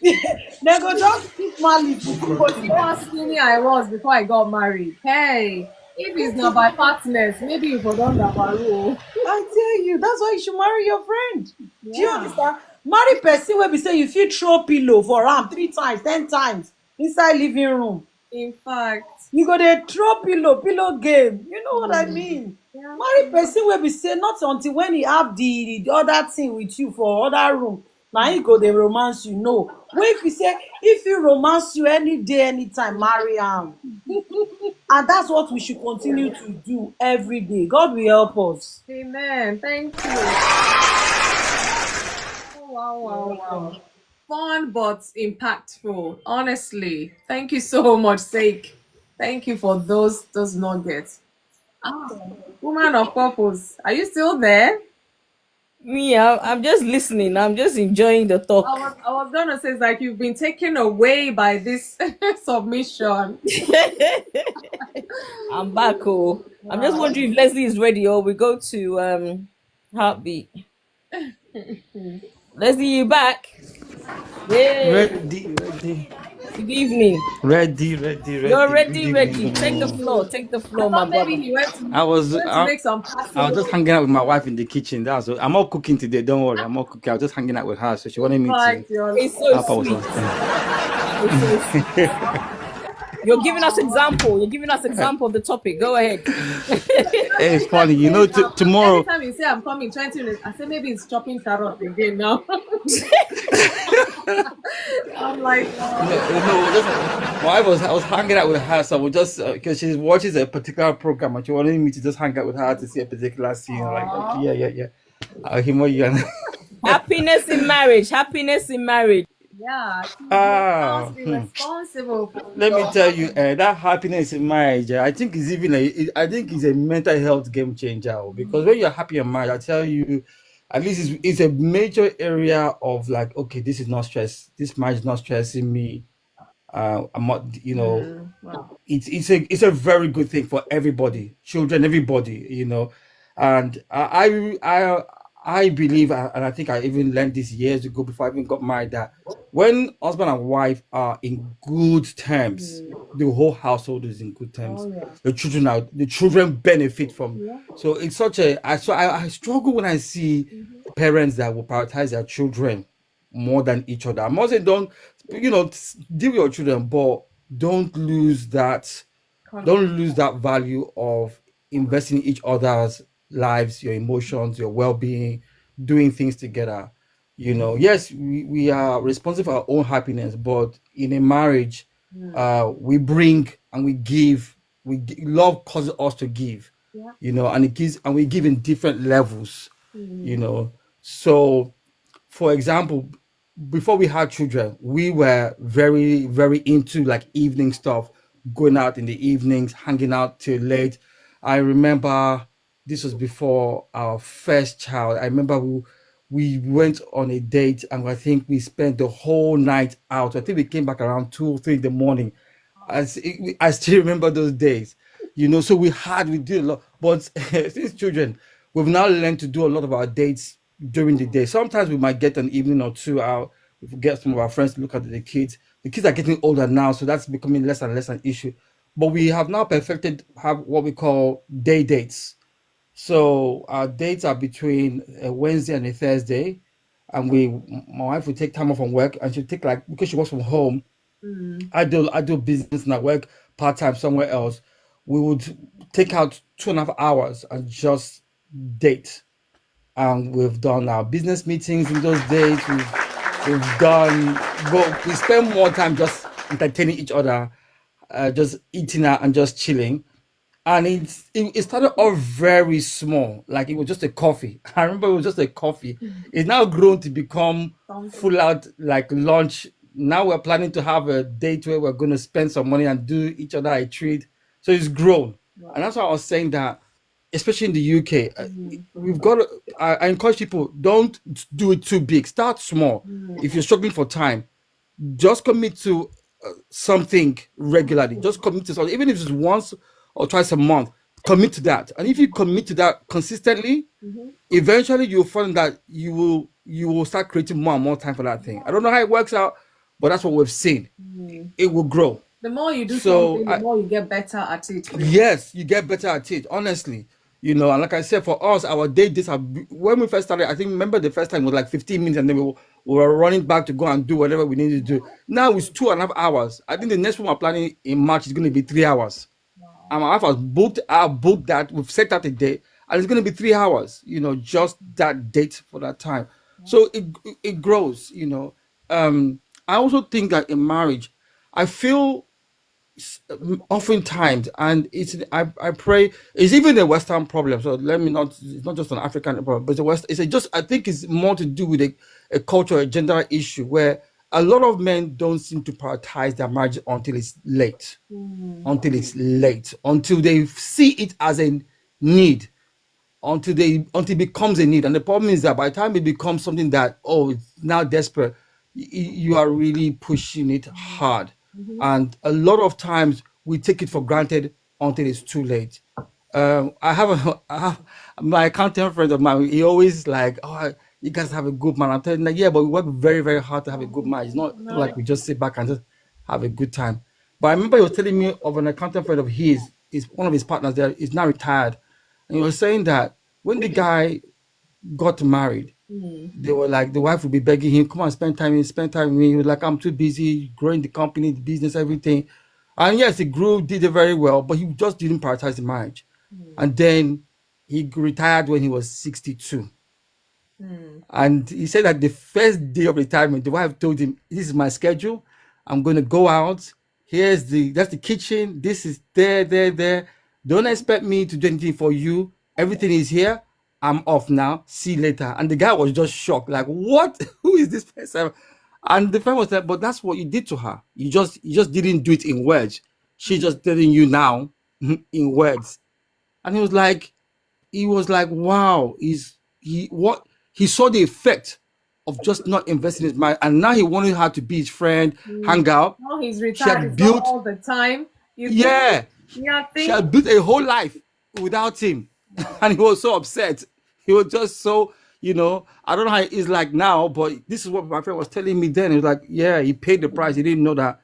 they go just keep malice with you. See how skinny I was before I got married. Hey, if it's not by fatness, maybe you for don dabaru. I tell you, that's why you should marry your friend. Do you Yeah. understand? Marry person wey be say you fit throw pillow for am 3 times, 10 times inside living room. In fact, You go dey throw pillow game. You know what I mean? yeah. Marry person wey be say not until when he have the other thing with you for other room na he go dey romance you. No. Wey if he say if he romance you any day, anytime, marry am. And that's what we should continue to do every day. God will help us. Amen. Thank you. Oh, wow. Fun but impactful. Honestly, thank you so much, Sake. Thank you for those nuggets. Woman of purpose, are you still there? Me, I'm just listening. I'm just enjoying the talk. I was gonna say it's like you've been taken away by this submission. I'm back. Oh, I'm just wondering if Leslie is ready or we go to Heartbeat. Leslie, you back? Yay. Ready. Good evening. Ready. You're ready. Take the floor, my Maybe brother. he went to, I was make some passes. I was just hanging out with my wife in the kitchen. That's all. I'm not cooking today. Don't worry. I'm not cooking. I was just hanging out with her, so she wanted me to It's so help her with sweet. something. You're giving us example. Of the topic. Go ahead. Hey, it's funny. You know, tomorrow. Anytime you say I'm coming 20 minutes, I say maybe it's chopping carrot again now. I'm like, I was hanging out with her, so I was just because she watches a particular program and she wanted me to just hang out with her to see a particular scene. Like, okay, yeah. I'll humor you. Happiness in marriage. Yeah, you Ah, must be responsible for let me your tell you, happiness. that happiness in marriage, I think is even I think it's a mental health game changer. Because when you're happy in marriage, I tell you, at least it's a major area of like, okay, this is not stress. This marriage is not stressing me. I'm not, Wow. it's a very good thing for everybody, children, everybody, and I believe, and I think I even learned this years ago before I even got married, that when husband and wife are in good terms, the whole household is in good terms. Oh yeah. The children benefit from. Yeah. So it's such a I struggle when I see parents that will prioritize their children more than each other. I'm not saying don't, deal with your children, but don't lose that don't lose that value of investing in each other's lives, your emotions, your well-being, doing things together. Yes, we are responsible for our own happiness, but in a marriage, we bring and we give. Love causes us to give, Yeah. and we give in different levels, you know. So, for example, before we had children, we were very, very into like evening stuff, going out in the evenings, hanging out till late. I remember this was before our first child. I remember we went on a date, and I think we spent the whole night out. I think we came back around 2 or 3 in the morning. I still remember those days, So we did a lot, but since children, we've now learned to do a lot of our dates during the day. Sometimes we might get an evening or two out. We get some of our friends to look at the kids. The kids are getting older now, so that's becoming less and less an issue. But we have now perfected have what we call day dates. So our dates are between a Wednesday and a Thursday, and my wife will take time off from work, and she'll take, like, because she works from home. I do business and I work part time somewhere else. We would take out 2.5 hours and just date. And we've done our business meetings in those days. We've done, but we spend more time just entertaining each other, just eating out and just chilling. And it started off very small, like it was just a coffee. I remember it was just a coffee. It's now grown to become Something. full out like lunch. Now we're planning to have a date where we're going to spend some money and do each other a treat. So it's grown, and that's why I was saying that, especially in the UK, we've got to. I encourage people, don't do it too big. Start small. If you're struggling for time, just commit to something regularly. Just commit to something, even if it's once or twice a month. Commit to that, and if you commit to that consistently, eventually you'll find that you will start creating more and more time for that thing. I don't know how it works out, but that's what we've seen. It will grow. The more you do So something, the more you get better at it. yes, you get better at it, honestly. And like I said, for us, our days have, when we first started, I think, remember the first time was like 15 minutes, and then we were running back to go and do whatever we needed to do. Now it's 2.5 hours. I think the next one we're planning in March is going to be 3 hours. And my wife has booked that. We've set out a date, and it's going to be 3 hours, just that date for that time. So it grows. I also think that in marriage, I feel oftentimes, and I pray it's even a Western problem. So let me not it's not just an African problem, but it's I think it's more to do with a culture, a gender issue, where a lot of men don't seem to prioritize their marriage until they see it as a need, until it becomes a need. And the problem is that by the time it becomes something that, oh, it's now desperate, you are really pushing it hard. And a lot of times we take it for granted until it's too late. I have my accountant friend of mine. He always like, oh, you guys have a good man. I'm telling him, like, yeah, but we work very, very hard to have a good man. It's not like we just sit back and just have a good time. But I remember he was telling me of an accountant friend of his. Is one of his partners there. Is now retired, and he was saying that when the guy got married, they were like, the wife would be begging him, come on, spend time with me. He was like, I'm too busy growing the company, the business, everything. And yes, he grew, did it very well, but he just didn't prioritize the marriage. And then he retired when he was 62. And he said that the first day of retirement, the wife told him, this is my schedule. I'm going to go out. That's the kitchen. This is there. Don't expect me to do anything for you. Everything is here. I'm off now. See you later. And the guy was just shocked. Like, what? Who is this person? And the friend was like, but that's what you did to her. You just didn't do it in words. She's just telling you now in words. And he was like, wow, he saw the effect of just not investing his mind, and now he wanted her to be his friend, hang out. Now he's She retired. had It's not built, all the time. You think? yeah, Yeah, she think. had built a whole life without him, and he was so upset. He was just so, I don't know how it is like now, but this is what my friend was telling me then. He was like, yeah, he paid the price. He didn't know that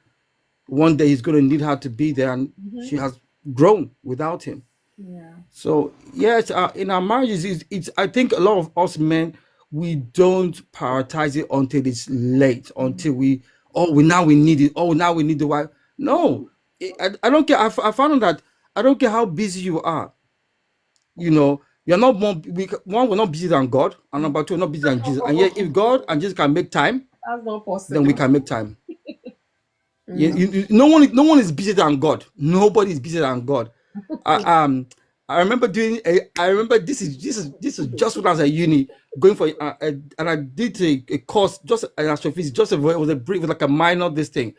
one day he's going to need her to be there, and she has grown without him. Yeah. So yes, in our marriages, it's I think a lot of us men, we don't prioritize it until it's late, until we need it. Oh, now we need the wife. No, I don't care. I found out that I don't care how busy you are. You're not more. We're not busy than God, and number two, we're not busy than Jesus. And yet, if God and Jesus can make time, That's not possible. then we can make time. No one is busier than God. Nobody is busier than God. I remember this is just when I was at uni going for and I did a course, just an astrophysics, it was like a minor this thing,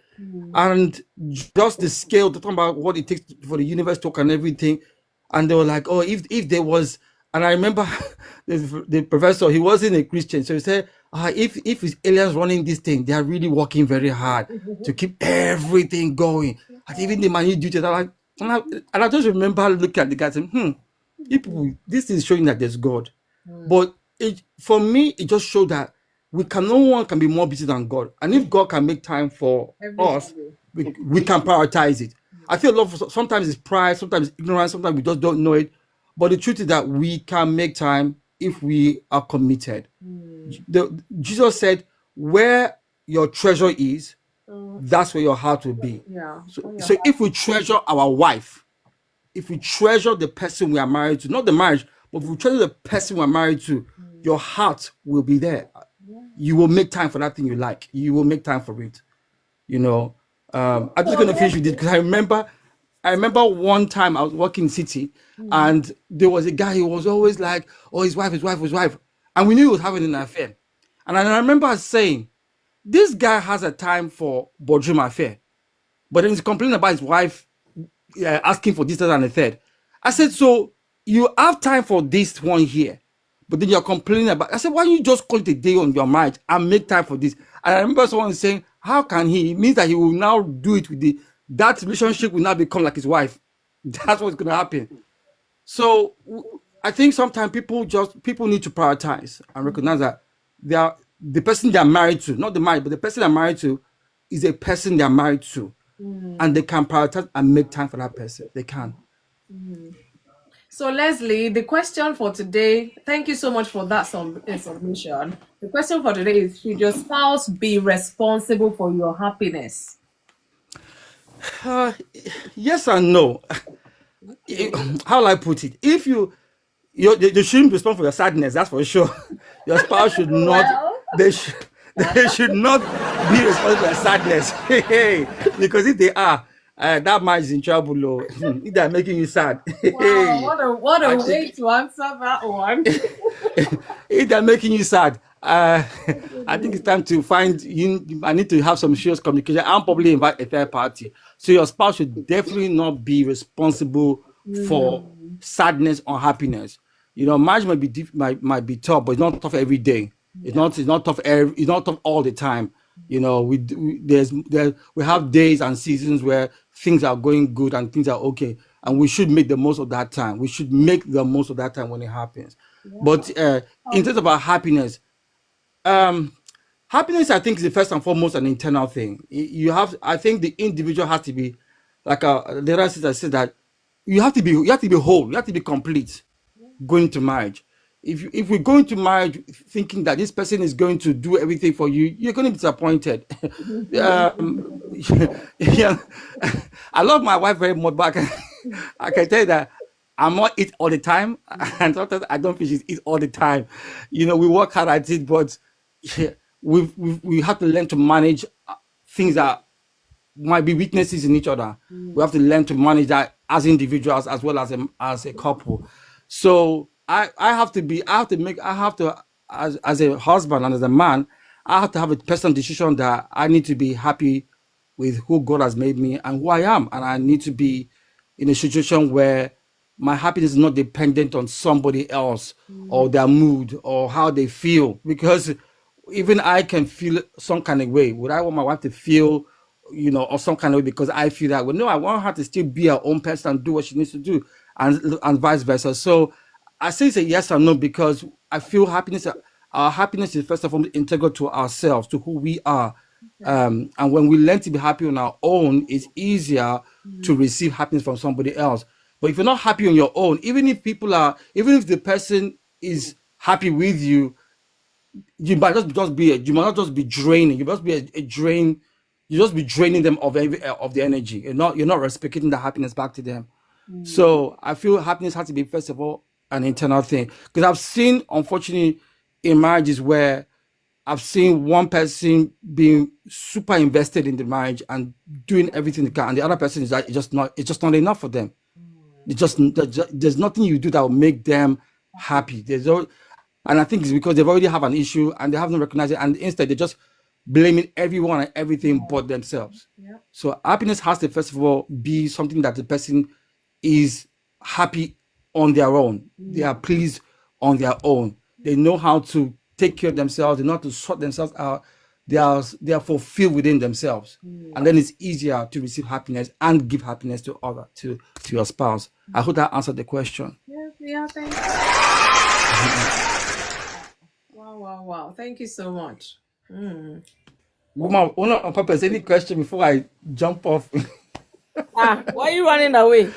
and just the scale, to talk about what it takes for the universe to work and everything. And they were like, oh, if there was, and I remember the professor, he wasn't a Christian, so he said, if it's aliens running this thing, they are really working very hard to keep everything going, and even the minute details. And I just remember looking at the guy saying, this is showing that there's God. But for me, it just showed that no one can be more busy than God. And if God can make time for us, we can prioritize it. I feel sometimes it's pride, sometimes it's ignorance, sometimes we just don't know it. But the truth is that we can make time if we are committed. Jesus said, where your treasure is, that's where your heart will be. Yeah. So if we treasure our wife, if we treasure the person we are married to, not the marriage, but if we treasure the person we are married to, your heart will be there. You will make time for that thing you like. You will make time for it. I'm just going to finish with it because I remember one time I was working in city, and there was a guy who was always like, oh, his wife. And we knew he was having an affair. And I remember saying, this guy has a time for bedroom affair, but then he's complaining about his wife asking for this, that, and the third. I said, so you have time for this one here, but then you're complaining about. I said, why don't you just call it a day on your marriage and make time for this? And I remember someone saying, how can he? It means that he will now do it with that relationship will now become like his wife. That's what's going to happen. So I think sometimes people need to prioritize and recognize that the person they are married to, not the married, but the person they're married to is a person they're married to. And they can prioritize and make time for that person. They can. So Leslie, the question for today, thank you so much for that submission. The question for today is, should your spouse be responsible for your happiness? Yes and no. How will I put it? If you shouldn't respond for your sadness, that's for sure. Your spouse should not. They should not be responsible for your sadness. Because if they are, that marriage is in trouble. If they're making you sad. Wow, what a way to answer that one. If they're making you sad, I think it's time to I need to have some serious communication. I'll probably invite a third party. So your spouse should definitely not be responsible for sadness or happiness. Marriage might be tough, but it's not tough every day. It's not tough. It's not tough all the time. We have days and seasons where things are going good and things are okay, and we should make the most of that time. We should make the most of that time when it happens. But in terms of our happiness, happiness, I think, is the first and foremost an internal thing. I think the individual has to be like the other sister said, that you have to be whole, you have to be complete going to marriage. If we go into marriage thinking that this person is going to do everything for you, you're going to be disappointed. Yeah, I love my wife very much, but I can tell you that I'm not eat all the time, and sometimes I don't feel she's eat all the time. We work hard at it, but we have to learn to manage things that might be weaknesses in each other. We have to learn to manage that as individuals as well as a couple. So as a husband and as a man, I have to have a personal decision that I need to be happy with who God has made me and who I am. And I need to be in a situation where my happiness is not dependent on somebody else or their mood or how they feel. Because even I can feel some kind of way. Would I want my wife to feel, or some kind of way because I feel that way? No, I want her to still be her own person and do what she needs to do, and vice versa. So I say it's a yes or no because I feel happiness. Our happiness is first of all integral to ourselves, to who we are. And when we learn to be happy on our own, it's easier to receive happiness from somebody else. But if you're not happy on your own, even if the person is happy with you, you might you might not just be draining. You must be a drain. You just be draining them of the energy. You're not reciprocating the happiness back to them. So I feel happiness has to be first of all an internal thing. Because I've seen, unfortunately, in marriages where I've seen one person being super invested in the marriage and doing everything they can, and the other person is like it's just not enough for them. There's nothing you do that will make them happy. And I think it's because they've already have an issue and they haven't recognized it, and instead they're just blaming everyone and everything but themselves. So happiness has to first of all be something that the person is happy on their own. They are pleased on their own. They know how to take care of themselves. They know how to sort themselves out. They are fulfilled within themselves, and then it's easier to receive happiness and give happiness to your spouse. I hope that answered the question. Yeah, thank you. Wow. Thank you so much. Woman, on purpose, any question before I jump off? Why are you running away?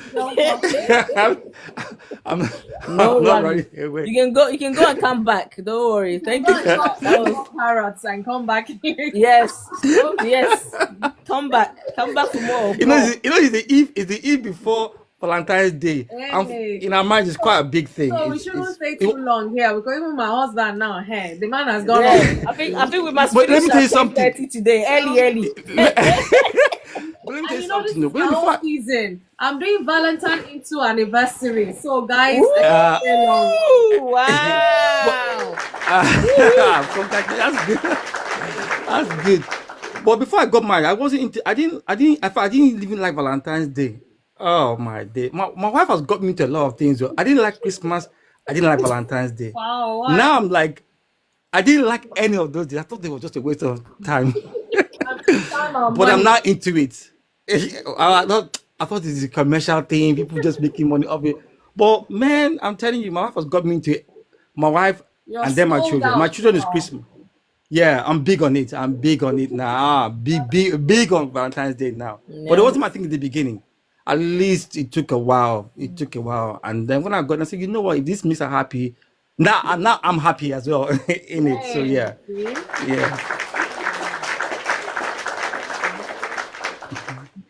I'm No not running. running away. You can go and come back. Don't worry. Thank you. Those carrots and come back here. Yes. Come back for more. It's the eve before Valentine's Day. Hey. In our mind, it's quite a big thing. So we shouldn't stay too long here because even my husband now, the man has gone Yeah, off. I think we must But let finish me tell you at something. 10:30 today. Early. But let me tell And you this something. is our whole season. I'm doing Valentine into anniversary. So guys, stay long. Ooh, wow. That's good. That's good. But before I got married, I didn't even like Valentine's Day. Oh my day. My wife has got me into a lot of things. I didn't like Christmas. I didn't like Valentine's Day. Wow. Why? Now I'm like, I didn't like any of those days. I thought they were just a waste of time. But I'm not into it. I thought this is a commercial thing. People just making money of it. But man, I'm telling you, my wife has got me into it. My wife and then my children. My children is Christmas. Yeah, I'm big on it. I'm big on it now. Big on Valentine's Day now. Yeah. But it wasn't my thing in the beginning. At least it took a while. And then when I got, I said, you know what? If this makes her happy, now I'm happy as well in it. So yeah.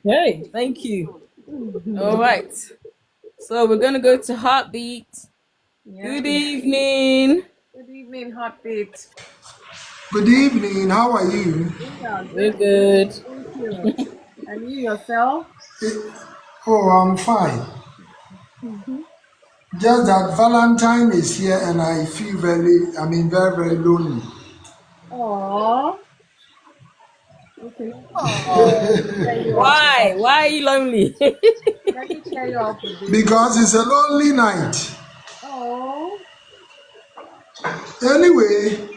Hey, thank you. All right. So we're gonna go to Heartbeat. Good evening. Good evening, Heartbeat. Good evening. How are you? We're good. Thank you. And you yourself? Oh, I'm fine. Just that Valentine is here and I feel very, very lonely. Aww. Okay. Why? Why are you lonely? Let me cheer you up a bit. Because it's a lonely night. Oh. Anyway,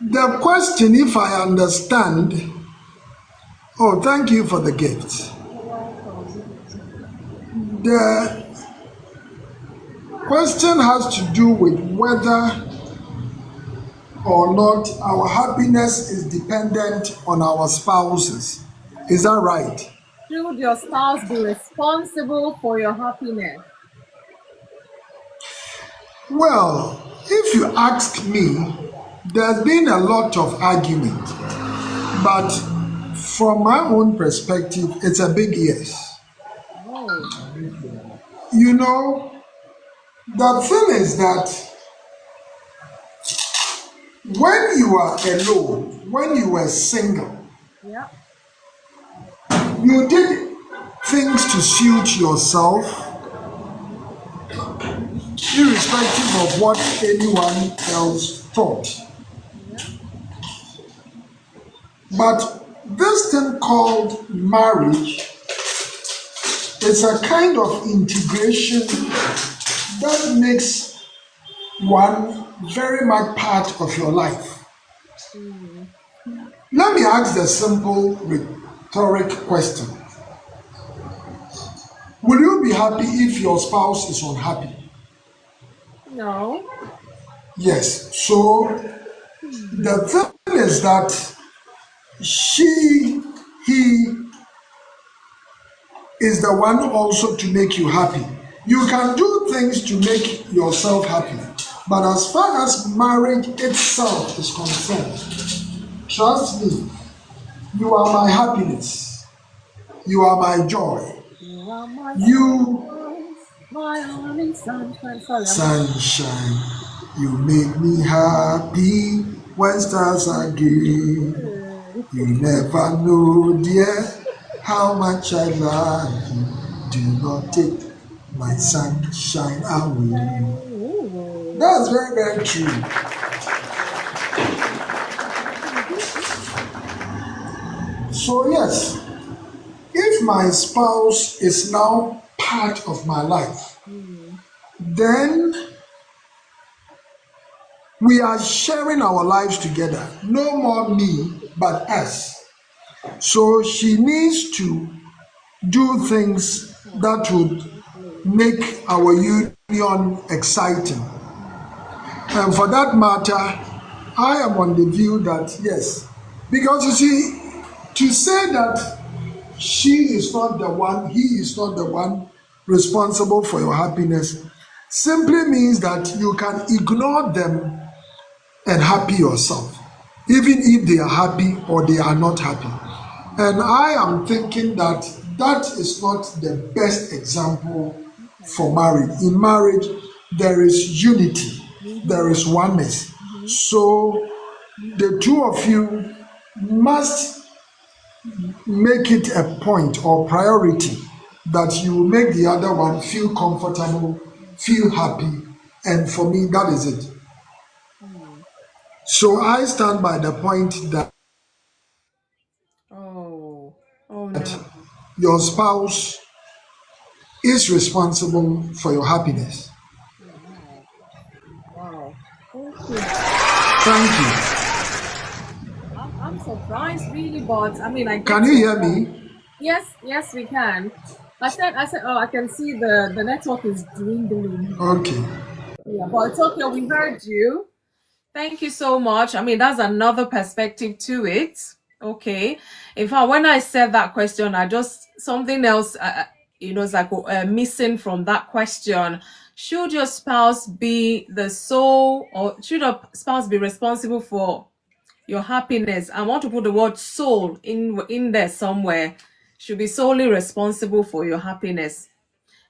the question, if I understand, oh, thank you for the gift. The question has to do with whether or not our happiness is dependent on our spouses. Is that right? Should your spouse be responsible for your happiness? Well, if you ask me, there's been a lot of argument, but from my own perspective, it's a big yes. Oh. You know, the thing is that when you are alone, when you were single, Yeah. you did things to suit yourself, irrespective of what anyone else thought. But this thing called marriage is a kind of integration that makes one very much part of your life. Let me ask the simple rhetoric question. Will you be happy if your spouse is unhappy? No. Yes. So the thing is that he is the one also to make you happy. You can do things to make yourself happy, but as far as marriage itself is concerned, trust me, you are my happiness. You are my joy. You are my You sunshine, my only sunshine. Sorry, sunshine. You make me happy when stars are gay. You never know, dear, how much I love you. Do not take my sunshine away. Ooh. That's very, very true. So, yes, if my spouse is now part of my life, then we are sharing our lives together. No more me, but us. So she needs to do things that would make our union exciting. And for that matter, I am on the view that yes, because you see, to say that she is not the one, he is not the one responsible for your happiness simply means that you can ignore them and happy yourself, even if they are happy or they are not happy. And I am thinking that that is not the best example for marriage. In marriage, there is unity, there is oneness. So the two of you must make it a point or priority that you make the other one feel comfortable, feel happy, and for me, that is it. So I stand by the point that Oh, oh no. your spouse is responsible for your happiness. Wow. Thank you. Thank you. I'm surprised, really, but I mean, I Can get you your hear point. me? Yes, we can. I said, oh, I can see the network is dwindling here. Okay. Yeah, but it's okay. We heard you. Thank you so much. I mean, that's another perspective to it. Okay. In fact, when I said that question, I just something else, it's like missing from that question. Should your spouse be the sole, or should a spouse be responsible for your happiness? I want to put the word soul in there somewhere. Should be solely responsible for your happiness.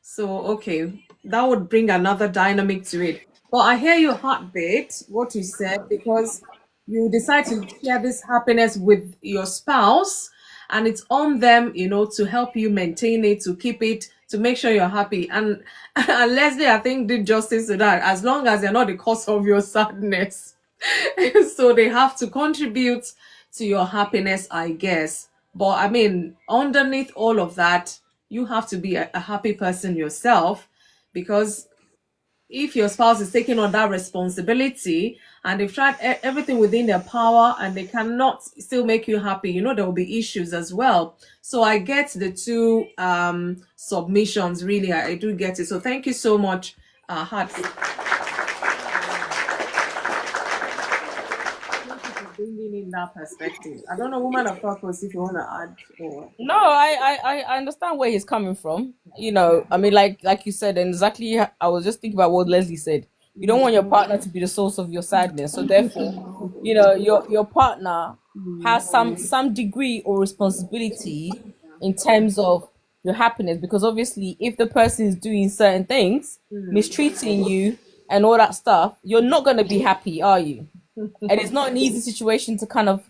So, okay, that would bring another dynamic to it. But I hear your heartbeat, what you said, because you decide to share this happiness with your spouse, and it's on them, to help you maintain it, to keep it, to make sure you're happy. And, and Leslie, I think, did justice to that, as long as they're not the cause of your sadness. So they have to contribute to your happiness, I guess. But I mean, underneath all of that, you have to be a happy person yourself, because if your spouse is taking on that responsibility and they've tried everything within their power and they cannot still make you happy, there will be issues as well. So I get the two submissions, really. I do get it. So thank you so much, Hat. Bringing in that perspective. I don't know, woman of purpose, if you want to add or No, I understand where he's coming from. I mean, like you said, and exactly, I was just thinking about what Leslie said. You don't want your partner to be the source of your sadness, so therefore, your partner has some degree or responsibility in terms of your happiness, because obviously, if the person is doing certain things, mistreating you and all that stuff, you're not going to be happy, are you? And it's not an easy situation to kind of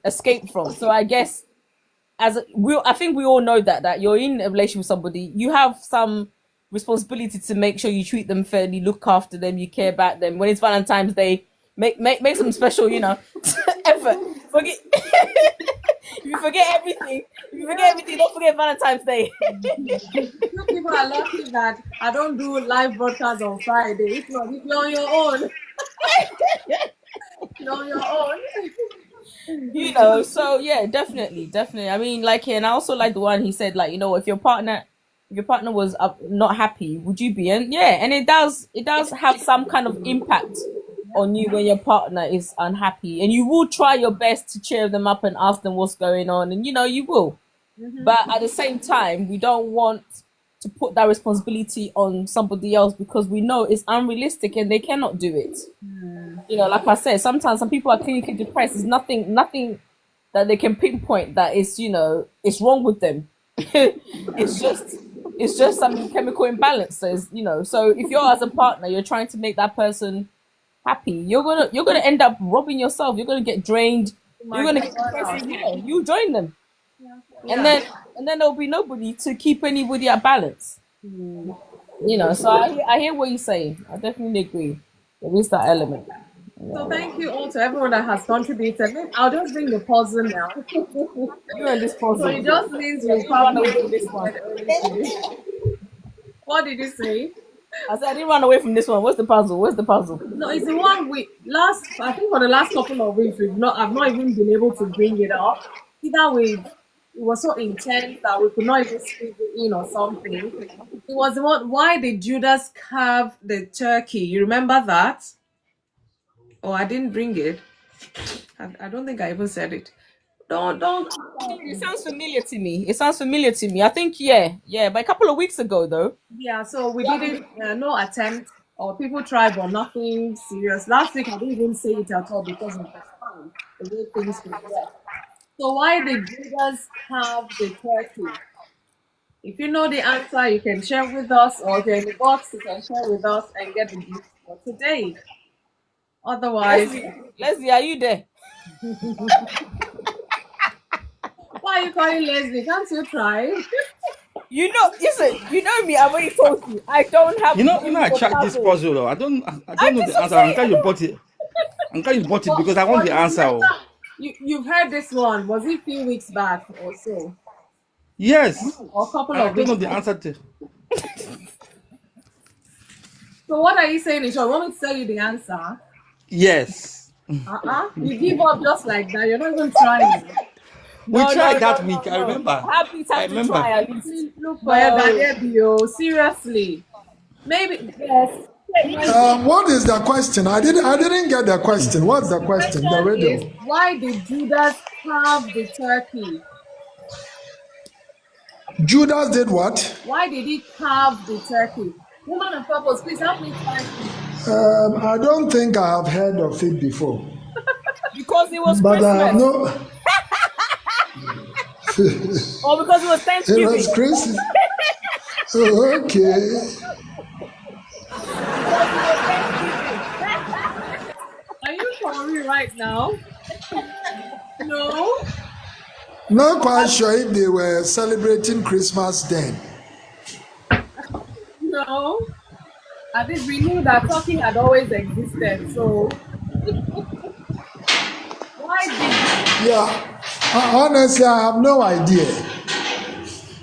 escape from. So I guess I think we all know that you're in a relationship with somebody, you have some responsibility to make sure you treat them fairly, look after them, you care about them. When it's Valentine's Day, make some special, effort Forget if you forget everything. If you forget everything, don't forget Valentine's Day. You people are lucky that I don't do live broadcast on Friday. If not, if you're on your own, you're on your own. So yeah, definitely. I mean, like, and I also like the one he said, like, if your partner was not happy, would you be? And yeah, and it does have some kind of impact on you when your partner is unhappy, and you will try your best to cheer them up and ask them what's going on, and you will. But at the same time, we don't want to put that responsibility on somebody else because we know it's unrealistic and they cannot do it. Like I said, sometimes some people are clinically depressed. There's nothing that they can pinpoint that is, it's wrong with them. it's just some chemical imbalances, So if you're as a partner, you're trying to make that person happy, you're gonna end up robbing yourself. You're gonna get drained. You're gonna get depressed as well. You join them, and then there'll be nobody to keep anybody at balance. So I hear what you're saying. I definitely agree. There is that element. So thank you all to everyone that has contributed. I'll just bring the puzzle now. You're in this puzzle. So it just means we'll run away probably from this one. What did you say? I said I didn't run away from this one. What's the puzzle? No, it's the one I think for the last couple of weeks I've not even been able to bring it up. Either way, it was so intense that we could not even squeeze it in or something. It was the one, why did Judas carve the turkey? You remember that? Oh, I didn't bring it. I don't think I even said it. Don't. It sounds familiar to me. I think but a couple of weeks ago though. Yeah, so we didn't, no attempt, or people tried, but nothing serious. Last week I didn't even say it at all because of the time, the way things were. So why did Judas have the turkey? If you know the answer, you can share with us, or if you're in the box, you can share with us and get the gift for today. Otherwise, Leslie, are you there? Why are you calling Leslie? Can't you try? Listen, you know me. I already told you. I don't have. I tried this puzzle though. I don't know the answer. I'm glad you bought it. Because I want the answer. You've heard this one. Was it a few weeks back or so? Yes. Or a couple I of don't weeks know the back? answer to. So what are you saying, Isha? You want me to tell you the answer? Yes. You give up just like that. You're not even trying. We tried that week. I remember. Happy time to try at least. Look for your seriously. Maybe yes. What is the question? I didn't get the question. What's the question? The riddle. Why did Judas carve the turkey? Judas did what? Why did he carve the turkey? Woman of purpose, please help me find it. I don't think I have heard of it before. Because it was But I have Christmas. no. Or because it was It Thanksgiving. was Christmas. Okay. Are you for me right now? No. Not quite sure if they were celebrating Christmas then. No. I think we knew that turkey had always existed. So why did Yeah. Honestly, I have no idea.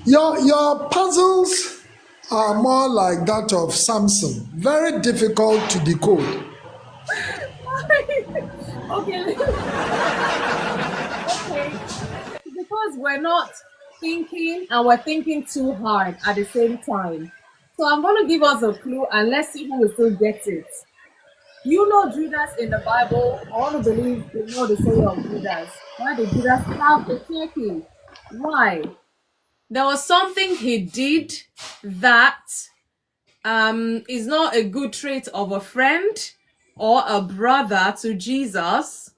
Your puzzles are more like that of Samson. Very difficult to decode. okay. Because we're not thinking and we're thinking too hard at the same time. So I'm going to give us a clue and let's see who will still get it. You know Judas in the Bible. I want to believe you know the story of Judas. Why did Judas have the turkey? Why? There was something he did that is not a good trait of a friend or a brother to Jesus.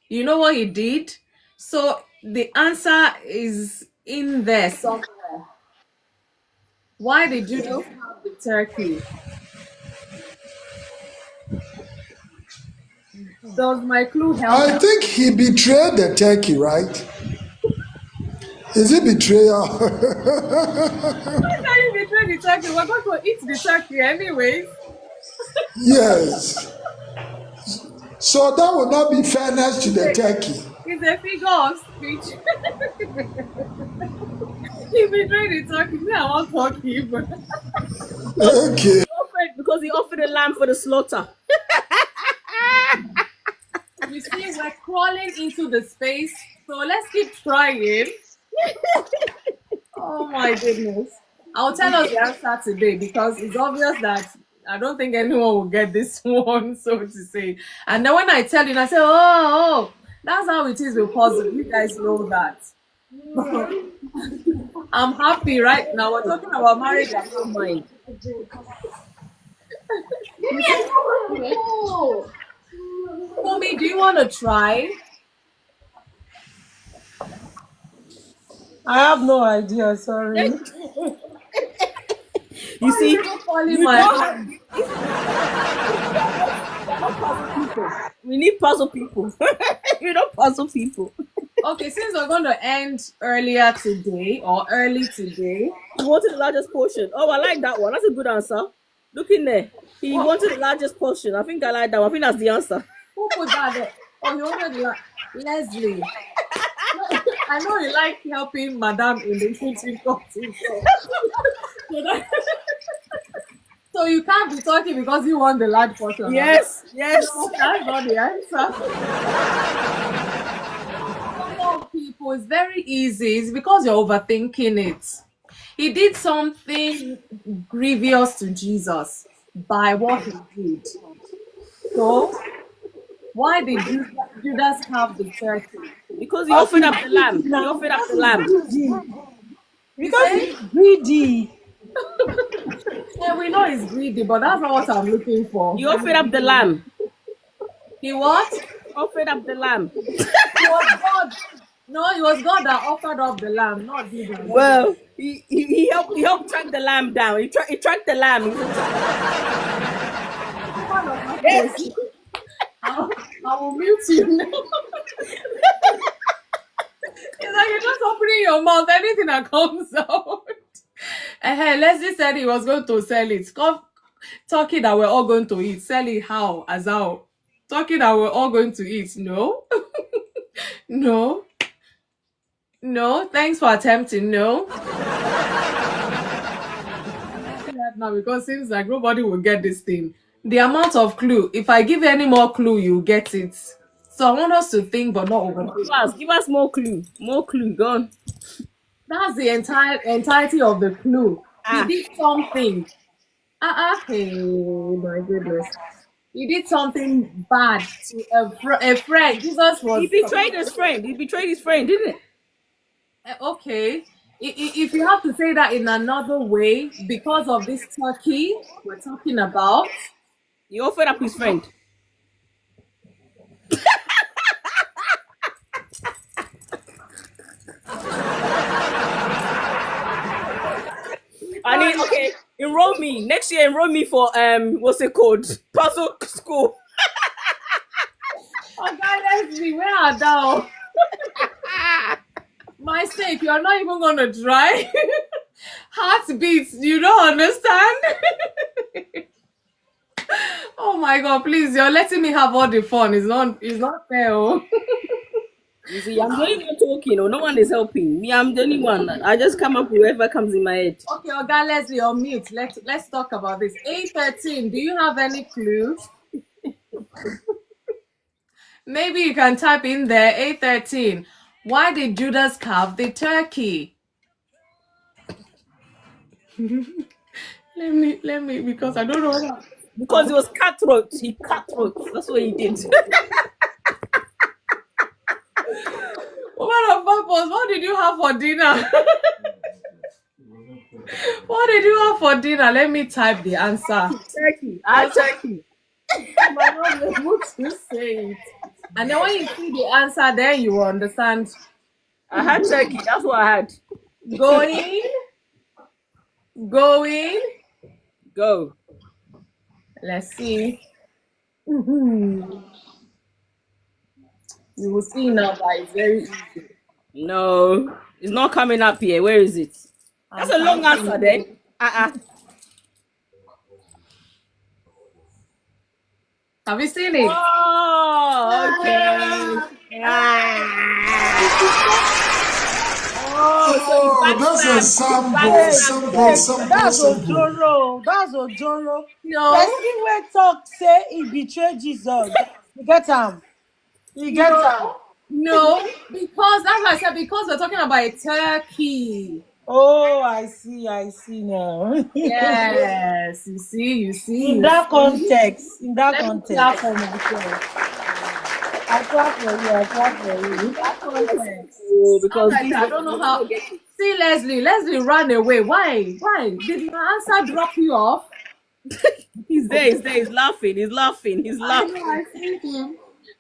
You know what he did? So the answer is in there somewhere. Why did Judas have the turkey? Does my clue help? I think he betrayed the turkey, right? Is it betrayal? Why can you betray the turkey? We're going to eat the turkey anyways. Yes. So that would not be fairness to the turkey. It's a figure of speech. If you try to talk, you say I want turkey, but Okay. Because he offered a lamb for the slaughter. you see, we're crawling into the space. So let's keep trying. Oh my goodness. I'll tell us the answer today because it's obvious that I don't think anyone will get this one, so to say. And then when I tell you, and I say, oh, that's how it is with puzzle. You guys know that. I'm happy right now. We're talking about marriage. I don't mind. You see, Fumi, do you want to try? I have no idea. Sorry. You Why are see, you calling you my don't have. hand? We're not puzzle people. We need puzzle people. We don't puzzle people. Okay, since we're going to end earlier today or early today, He wanted the largest portion. Oh, I like that one. That's a good answer. Look in there. He what, wanted the largest portion. I think I like that one. I think that's the answer. who put that there? Oh, you wanted Leslie. I know you like helping Madame in the kitchen cutting. So you can't be talking because you want the large portion. Yes, yes. No, that's not the answer. Come on, people, it's very easy. It's because you're overthinking it. He did something grievous to Jesus by what he did. So, why did Judas have the turkey? Because he offered up the lamb. He Now, offered up because the he's lamb. greedy. You Because say? he's greedy. Yeah, we know he's greedy, but that's not what I'm looking for. He offered up the lamb. He what? Offered up the lamb. He was God. No, it was God that offered up the lamb, not Judas. Well, he helped track the lamb down. He tracked the lamb. Yes. I will mute you now. It's like you're just opening your mouth, anything that comes out. Leslie said he was going to sell it. Talking that we're all going to eat. Sell it how? As how? Talking that we're all going to eat. No. No. No. Thanks for attempting. No. Now because it seems like nobody will get this thing. The amount of clue. If I give any more clue, you get it. So I want us to think, but not overthink. Give us more clue. More clue. Go on. That's the entirety of the clue. He Ah. did something. Hey, my goodness. He did something bad to a friend. Jesus He was betrayed his friend. He betrayed his friend, didn't it? okay. If you have to say that in another way, because of this turkey we're talking about, He offered up his friend. I need okay. Enroll me next year. Enroll me for what's it called? Puzzle school. oh God, let's see where are thou? My sake, you're not even gonna try. Heartbeats, you don't understand. Oh my God, please, you're letting me have all the fun. It's not fair. Oh. You see, I'm the only one talking. No one is helping me. I'm the only one. I just come up with whatever comes in my head. Okay, Oga Leslie, on mute. Let's talk about this. A13, do you have any clue? Maybe you can type in there A13. Why did Judas carve the turkey? let me because I don't know. Because it was cutthroat. He cutthroat. That's what he did. What of purpose? What did you have for dinner? What did you have for dinner? Let me type the answer. Turkey. I turkey. I might not be able to say it. And then when you see the answer, then you will understand. I had turkey. That's what I had. Going. Go. Let's see. You will see now that it's very easy. No, it's not coming up here. Where is it? That's a long answer then. Have you seen it? Oh, okay. Oh, so he Oh, that's a backstabbed. He sample, Wait, backstabbed sample, them. wait, sample, that's sample. Ojoro. That's Ojoro. No, Person wey talk say he betrayed Jesus. You get him. You get no, him. no, because that's why I said because we're talking about a turkey. Oh, I see now. Yes, you see, you see, In you that see. context, in that Let me clap context, for myself. I clap for you. I clap for you. That context. Oh, As because I this said, I one don't know you will how. not get it. See, Leslie, Leslie ran away. Why? Why? Did my answer drop you off? He's there, he's there, he's laughing, he's laughing, he's I know, laughing. I see him.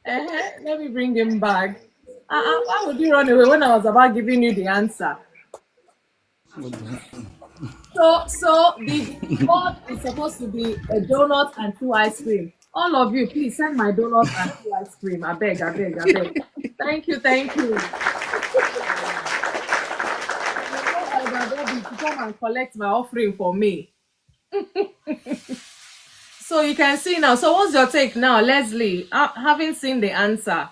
Let me bring him back. Why would you run away when I was about giving you the answer? So the reward is supposed to be a donut and two ice cream. All of you, please send my donut and two ice cream. I beg, I beg, I beg. Thank you, thank you. You know, Elder Bobby to come and collect my offering for me. So you can see now. So what's your take now, Leslie? Having seen the answer.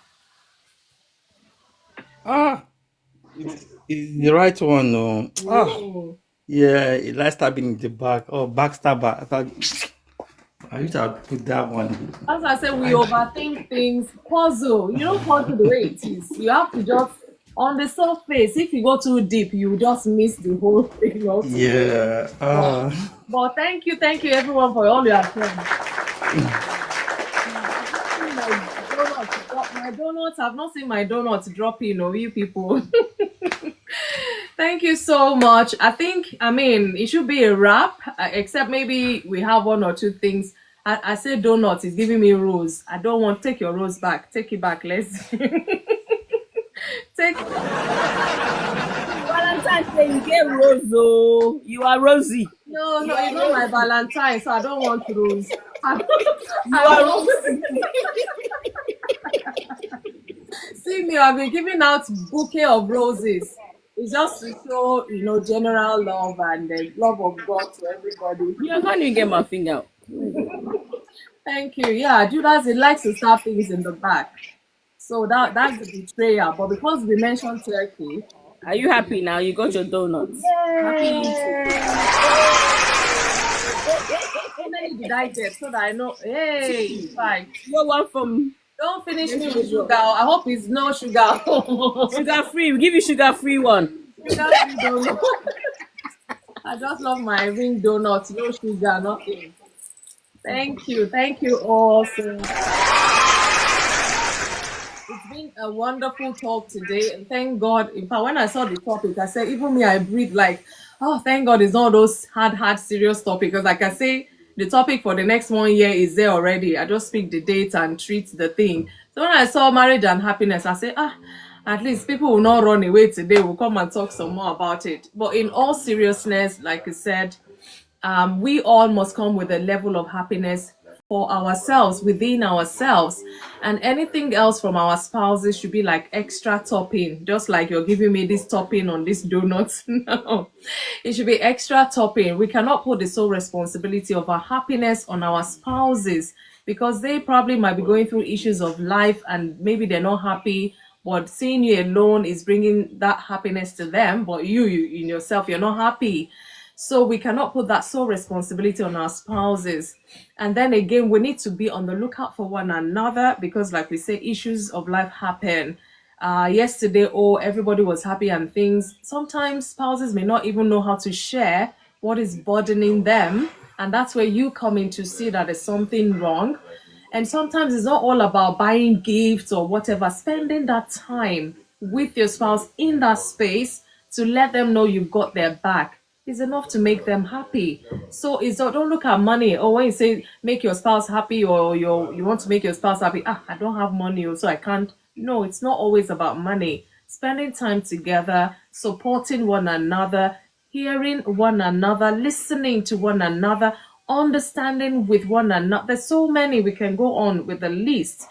Ah, it's the right one. No. Ah, Oh. yeah. Last stabbing in the back. Oh, backstabber. I thought I used to put that one. As I said, we I overthink things. Puzzle. You know, puzzle the way it is. You have to just on the surface. If you go too deep, you just miss the whole thing altogether. yeah. But, but thank you everyone for all your friends. I've not seen my donuts. I've not seen my donuts drop in. Oh, you people. Thank you so much. I mean, it should be a wrap, except maybe we have one or two things. I say donuts is giving me rose. I don't want take your rose back. Take it back. Let's take. Valentine's Day, you get rose, oh. You are rosy. No, it's not my Valentine, so I don't want rose. I You are don't rosy. see me. I've been giving out bouquet of roses. It's just to show, general love and the love of God to everybody. Yeah, I can't even get my finger out. Thank you. Yeah, Judas, he likes to stab things in the back. So that's the betrayal. But because we mentioned turkey, Are you happy now? You got your donuts. Happy eating. how many did I get so that I know? Hey, fine. You one from Don't finish me with sugar. I hope it's no sugar. sugar free. We give you sugar free one. Sugar free donut. I just love my ring donuts. No sugar, nothing. Thank you. Thank you all. So it's been a wonderful talk today, and thank God. In fact, when I saw the topic, I said, even me, I breathe like, oh, thank God, it's not those hard, serious topics. Because, like I say, the topic for the next 1 year is there already. I just pick the date and treat the thing. So when I saw marriage and happiness, I said, at least people will not run away today. We'll come and talk some more about it. But in all seriousness, like I said, we all must come with a level of happiness for ourselves, within ourselves, and anything else from our spouses should be like extra topping, just like you're giving me this topping on this donut. No, it should be extra topping. We cannot put the sole responsibility of our happiness on our spouses because they probably might be going through issues of life and maybe they're not happy, but seeing you alone is bringing that happiness to them, but you in yourself, you're not happy. So we cannot put that sole responsibility on our spouses. And then again, we need to be on the lookout for one another because, like we say, issues of life happen. Yesterday, everybody was happy and things. Sometimes spouses may not even know how to share what is burdening them. And that's where you come in to see that there's something wrong. And sometimes it's not all about buying gifts or whatever, spending that time with your spouse in that space to let them know you've got their back is enough to make them happy. So don't look at money. Or when you say make your spouse happy or you want to make your spouse happy, I don't have money, so I can't. No, it's not always about money. Spending time together, supporting one another, hearing one another, listening to one another, understanding with one another. There's so many we can go on with the list,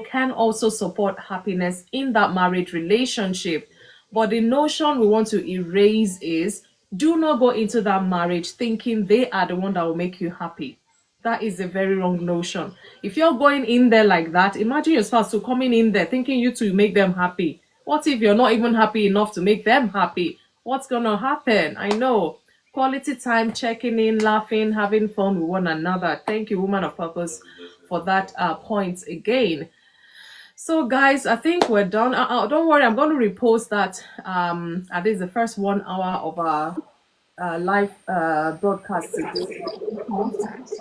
can also support happiness in that marriage relationship. But the notion we want to erase is do not go into that marriage thinking they are the one that will make you happy. That is a very wrong notion. If you're going in there like that, imagine your spouse to coming in there thinking you to make them happy. What if you're not even happy enough to make them happy? What's gonna happen? I know. Quality time, checking in, laughing, having fun with one another. Thank you, woman of purpose, for that point again. So, guys, I think we're done. Don't worry, I'm going to repost that. At least the first 1 hour of our live broadcast today. Or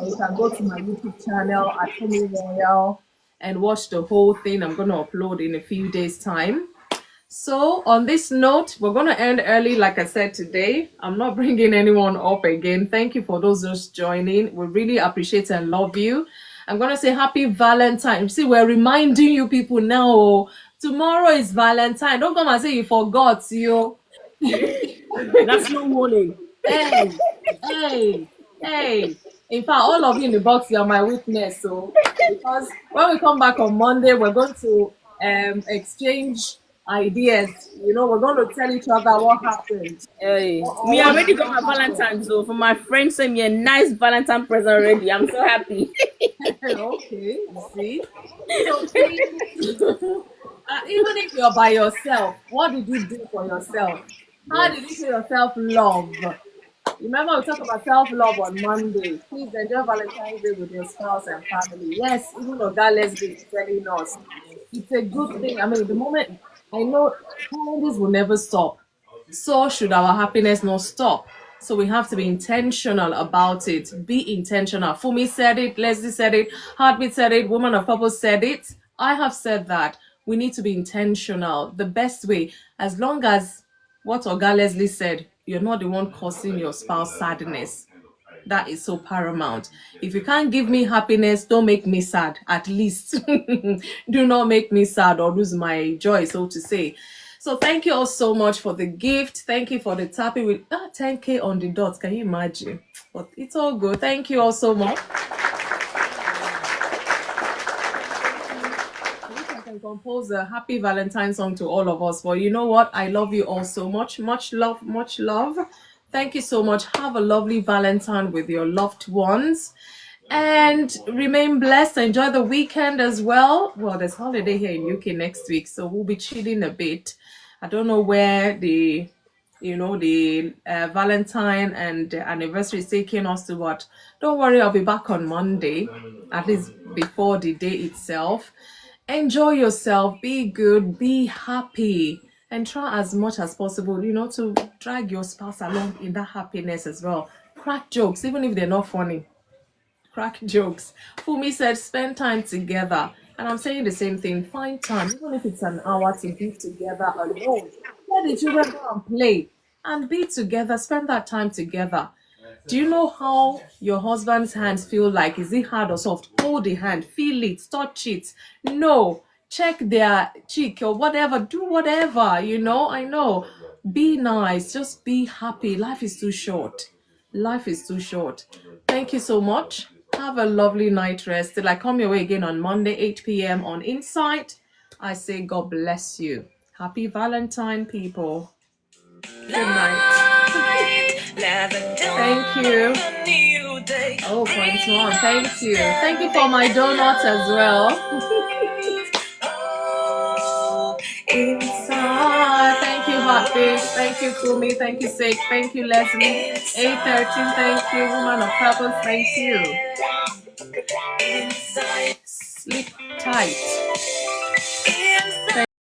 you can go to my YouTube channel at FunmiRoyal and watch the whole thing. I'm going to upload in a few days' time. So, on this note, we're going to end early, like I said today. I'm not bringing anyone up again. Thank you for those just joining. We really appreciate and love you. I'm going to say happy Valentine. See, we're reminding you people now. Oh, tomorrow is Valentine. Don't come and say you forgot, yo. That's no warning. Hey, hey. In fact, all of you in the box, you're my witness. So, because when we come back on Monday, we're going to exchange ideas. You know, we're going to tell each other what happened. Hey, Or me, I what already did got not my happen. Valentine's though. For my friend sent me a nice Valentine present already. I'm so happy. Okay, you see. So please, even if you're by yourself, what did you do for yourself? How did you show yourself love? Remember, we talked about self-love on Monday. Please enjoy Valentine's Day with your spouse and family. Yes, even though God Leslie is telling us it's a good thing. I mean, the moment I know challenges will never stop, so should our happiness not stop. So we have to be intentional about it. Be intentional. Fumi said it, Leslie said it, Heartbeat said it, Woman of Purpose said it. I have said that. We need to be intentional. The best way, as long as what Oga Leslie said, you're not the one causing your spouse sadness. That is so paramount. If you can't give me happiness, don't make me sad. At least do not make me sad or lose my joy, so to say. So thank you all so much for the gift. Thank you for the tapping with 10K on the dot. Can you imagine? But it's all good. Thank you all so much. I can compose a happy Valentine song to all of us. But you know what? I love you all so much. Much love, much love. Thank you so much. Have a lovely Valentine with your loved ones. And remain blessed. Enjoy the weekend as well. Well, there's holiday here in UK next week, so we'll be chilling a bit. I don't know where the Valentine and anniversary is taking us to, what. Don't worry, I'll be back on Monday, at least before the day itself. Enjoy yourself, be good, be happy, and try as much as possible, to drag your spouse along in that happiness as well. Crack jokes, even if they're not funny. Crack jokes. Fumi said, spend time together. And I'm saying the same thing. Find time, even if it's an hour, to be together alone. Let the children go and play and be together. Spend that time together. Do you know how your husband's hands feel like? Is it hard or soft? Hold the hand, feel it, touch it. No, check their cheek or whatever. Do whatever, I know. Be nice, just be happy. Life is too short. Life is too short. Thank you so much. Have a lovely night rest. Till I come your way again on Monday, 8 p.m. on Insight. I say God bless you. Happy Valentine, people. Good night. Thank you. Oh, point one. Thank you. Thank you for my donuts as well. Inside. Thank you, Heartbeat. Thank you, Kumi. Thank you, Sake. Thank you, Leslie. 813. Thank you, Woman of Purpose. Thank you. Sleep tight.